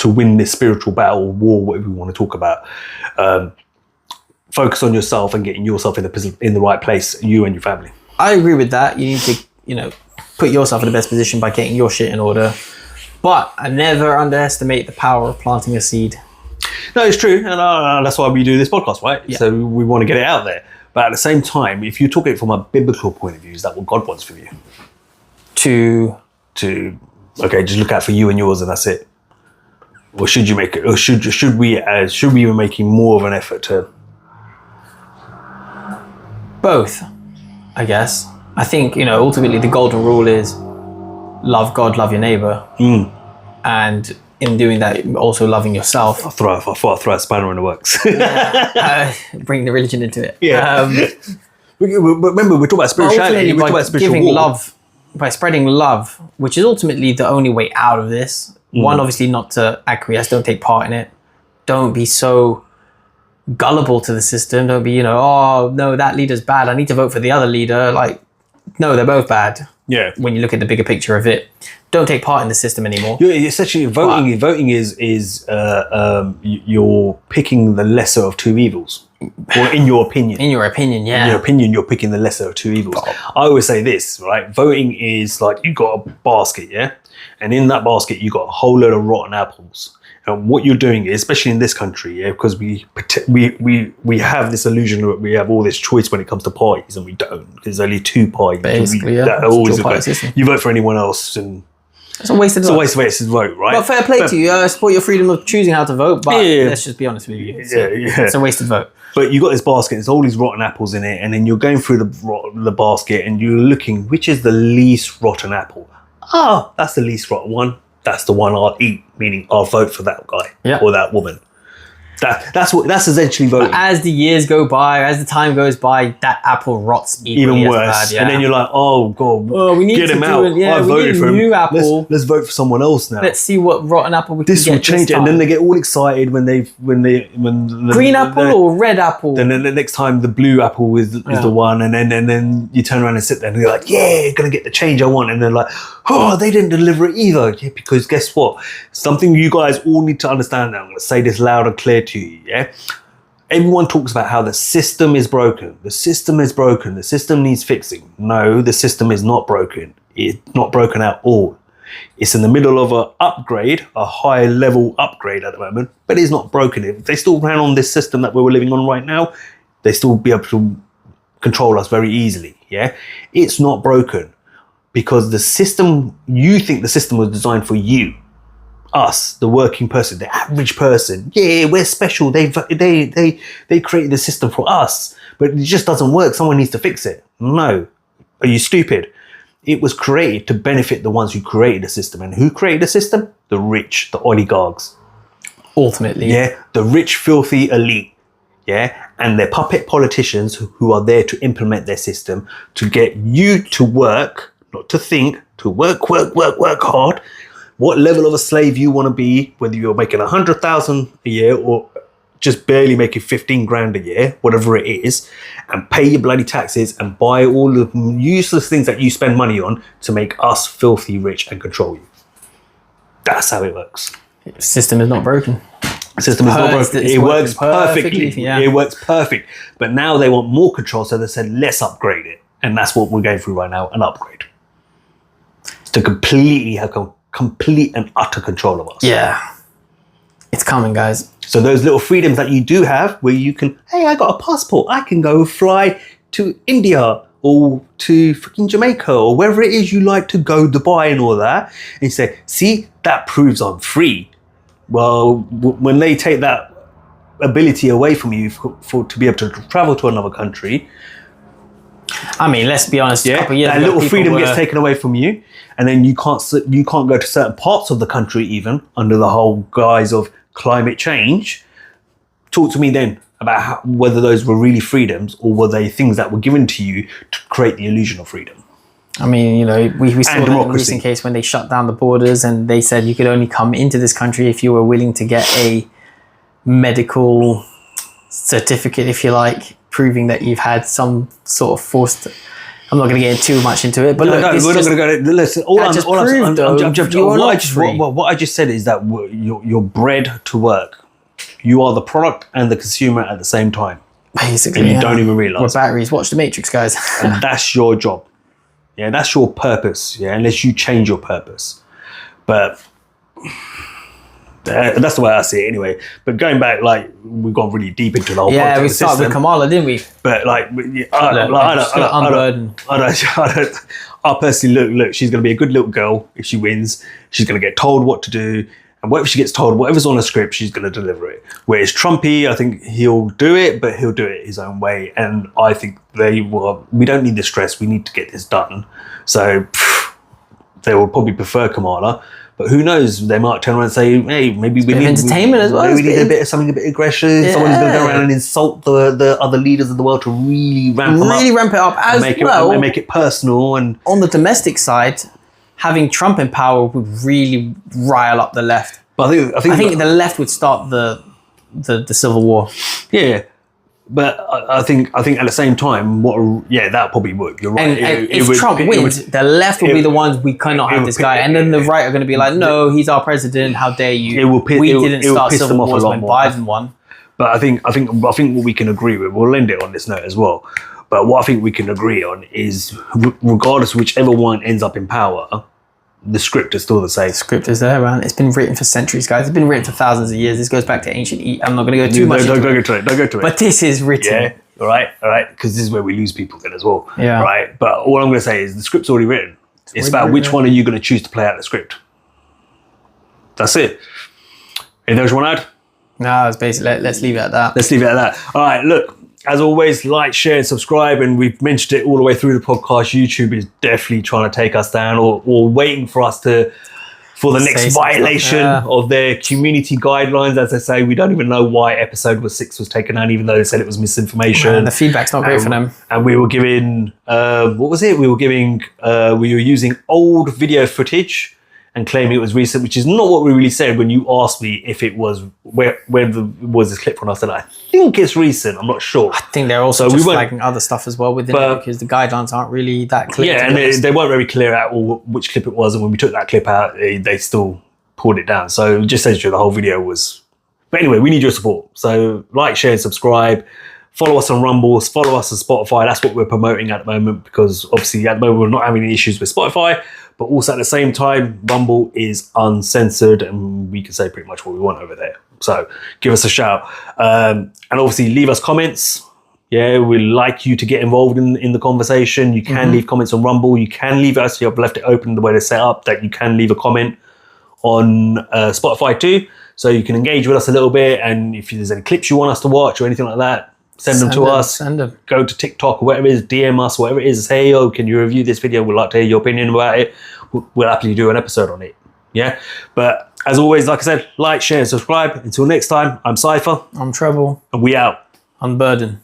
S1: win this spiritual battle, war, whatever we want to talk about. Focus on yourself and getting yourself in the right place, you and your family.
S2: I agree with that. You need to, put yourself in the best position by getting your shit in order. But I never underestimate the power of planting a seed.
S1: No, it's true. And that's why we do this podcast, right? Yeah. So we want to get it out there. But at the same time, if you talk it from a biblical point of view, is that what God wants from you? Okay, just look out for you and yours and that's it. Or should you make it? Or should we be making more of an effort to?
S2: Both, I guess. I think ultimately the golden rule is love God, love your neighbor, and in doing that, also loving yourself.
S1: I throw a spanner in the works.
S2: Bring the religion into it.
S1: Yeah. But remember, we're talking about spirituality. We're talking about spiritual
S2: giving
S1: war.
S2: love, by spreading love, which is ultimately the only way out of this. One, obviously not to acquiesce, don't take part in it. Don't be so gullible to the system. Don't be, oh, no, that leader's bad. I need to vote for the other leader. Like, no, they're both bad.
S1: Yeah.
S2: When you look at the bigger picture of it. Don't take part in the system anymore.
S1: Essentially, voting is you're picking the lesser of two evils. Or in your opinion.
S2: In your opinion, yeah.
S1: In your opinion, you're picking the lesser of two evils. I always say this, right? Voting is like you got a basket, yeah? And in that basket, you got a whole load of rotten apples. And what you're doing is, especially in this country, yeah, because we have this illusion that we have all this choice when it comes to parties, and we don't. There's only two parties.
S2: Basically, yeah.
S1: You vote for anyone else, and
S2: it's a wasted vote.
S1: It's a wasted vote, right?
S2: But fair play to you. I support your freedom of choosing how to vote, but let's just be honest with you. It's a wasted vote.
S1: But you got this basket, there's all these rotten apples in it, and then you're going through the basket and you're looking, which is the least rotten apple? Oh, that's the least rotten one. That's the one I'll eat, meaning I'll vote for that guy or that woman. That's essentially voting.
S2: As the years go by, as the time goes by, that apple rots equally
S1: Even worse.
S2: as bad, yeah.
S1: And then you're like, oh god,
S2: we need
S1: get
S2: to
S1: him
S2: do
S1: out.
S2: it. Yeah,
S1: I
S2: we
S1: voted
S2: need
S1: for
S2: a
S1: him.
S2: new apple.
S1: Let's vote for someone else now.
S2: Let's see what rotten apple we
S1: This
S2: can
S1: will
S2: get
S1: change
S2: this
S1: it, and then
S2: time.
S1: they get all excited when
S2: Green apple or red apple?
S1: And then the next time the blue apple is the one, and then you turn around and sit there and you're like, yeah, gonna get the change I want, and they're like, oh, they didn't deliver it either. Yeah, because guess what? Something you guys all need to understand now. I'm gonna say this loud and clear to you. Yeah, everyone talks about how the system is broken. The system is broken. The system needs fixing. No, the system is not broken. It's not broken at all. It's in the middle of an upgrade, a high level upgrade at the moment, but it's not broken. If they still ran on this system that we're living on right now, they still be able to control us very easily. Yeah, it's not broken because the system, you think the system was designed for you, us, the working person, the average person. Yeah, we're special. They created the system for us, but it just doesn't work. Someone needs to fix it. No, are you stupid? It was created to benefit the ones who created the system. And who created the system? The rich, the oligarchs.
S2: Ultimately.
S1: Yeah, the rich, filthy elite. Yeah, and their puppet politicians who are there to implement their system to get you to work, not to think, to work hard. What level of a slave you want to be, whether you're making 100,000 a year or just barely making 15 grand a year, whatever it is, and pay your bloody taxes and buy all the useless things that you spend money on to make us filthy rich and control you. That's how it works.
S2: The system is not broken.
S1: The system is not broken. It works perfectly.
S2: Yeah.
S1: It works perfect. But now they want more control, so they said, let's upgrade it. And that's what we're going through right now, an upgrade. To completely have complete and utter control of us.
S2: Yeah. It's coming, guys.
S1: So those little freedoms that you do have where you can, hey, I got a passport. I can go fly to India or to freaking Jamaica or wherever it is you like to go, Dubai and all that. And you say, see, that proves I'm free. Well, when they take that ability away from you to be able to travel to another country.
S2: I mean, let's be honest.
S1: Yeah, that little freedom gets taken away from you. And then you can't go to certain parts of the country even under the whole guise of climate change. Talk to me then about whether those were really freedoms or were they things that were given to you to create the illusion of freedom.
S2: I mean, you know, we saw that in a recent case when they shut down the borders and they said you could only come into this country if you were willing to get a medical certificate, if you like, proving that you've had some sort of forced... I'm not going to get too much into it, but look,
S1: we're not going to go. Listen, what I just said is that you're bred to work. You are the product and the consumer at the same time.
S2: Basically,
S1: and you don't even realize.
S2: We're batteries. Watch The Matrix, guys.
S1: And that's your job. Yeah, that's your purpose. Yeah, unless you change your purpose. But that's the way I see it anyway. But going back, like, we've gone really deep into the whole
S2: yeah, we started with Kamala, didn't we?
S1: But like, I personally look, she's going to be a good little girl if she wins. She's going to get told what to do. And whatever she gets told, whatever's on the script, she's going to deliver it. Whereas Trumpy, I think he'll do it, but he'll do it his own way. And I think we don't need the stress. We need to get this done. So they will probably prefer Kamala. But who knows? They might turn around and say, hey, maybe we need
S2: entertainment as well.
S1: Maybe we need a bit of aggressive. Yeah. Someone who's going to go around and insult the other leaders of the world to really ramp
S2: it up as well.
S1: And make it personal. And
S2: on the domestic side, having Trump in power would really rile up the left.
S1: But I think
S2: the left would start the civil war.
S1: Yeah. But I think at the same time, that probably would. You're right.
S2: And if Trump wins, the left will be the ones we cannot have this guy, and then the right are going to be like, no, he's our president. How dare you? We didn't start civil wars when Biden won.
S1: But I think what we can agree with, we'll end it on this note as well. But what I think we can agree on is, regardless of whichever one ends up in power, the script is still the same. The
S2: script is there, man. It's been written for centuries, guys. It's been written for thousands of years. This goes back to ancient I'm not going to go too much
S1: into it. Don't go to it.
S2: But this is written.
S1: Yeah, all right. Because this is where we lose people then as well.
S2: Yeah.
S1: Right? But all I'm going to say is the script's already written. It's about which one are you going to choose to play out the script. That's it. Anything else you want to add?
S2: No, it's basically, let's leave it at that.
S1: Let's leave it at that. All right, look. As always, like, share, and subscribe. And we've mentioned it all the way through the podcast. YouTube is definitely trying to take us down or waiting for us to for the
S2: Say
S1: next
S2: some stuff,
S1: violation
S2: yeah.
S1: of their community guidelines. As they say, we don't even know why episode 6 was taken down, even though they said it was misinformation.
S2: And the feedback's not great for them.
S1: And we were giving, what was it? We were using old video footage and claiming it was recent, which is not what we really said when you asked me if it was, where was this clip from. I said, I think it's recent. I'm not sure.
S2: I think they're also
S1: So
S2: just
S1: we
S2: flagging other stuff as well within it because the guidelines aren't really that clear.
S1: Yeah, and they weren't very clear at all which clip it was. And when we took that clip out, they still pulled it down. So it just says the whole video was... But anyway, we need your support. So like, share, and subscribe. Follow us on Rumble. Follow us on Spotify. That's what we're promoting at the moment, because obviously at the moment we're not having any issues with Spotify. But also at the same time, Rumble is uncensored and we can say pretty much what we want over there. So give us a shout. And obviously leave us comments. Yeah, we'd like you to get involved in the conversation. You can leave comments on Rumble. You can leave us. I've left it open the way they're set up that you can leave a comment on Spotify too. So you can engage with us a little bit. And if there's any clips you want us to watch or anything like that, send them to us.
S2: Send them.
S1: Go to TikTok or whatever it is, DM us, whatever it is. Say, hey, yo, can you review this video? We'd like to hear your opinion about it. We'll happily do an episode on it. Yeah. But as always, like I said, like, share, and subscribe. Until next time, I'm Cypher.
S2: I'm Treble.
S1: And we out.
S2: Unburden.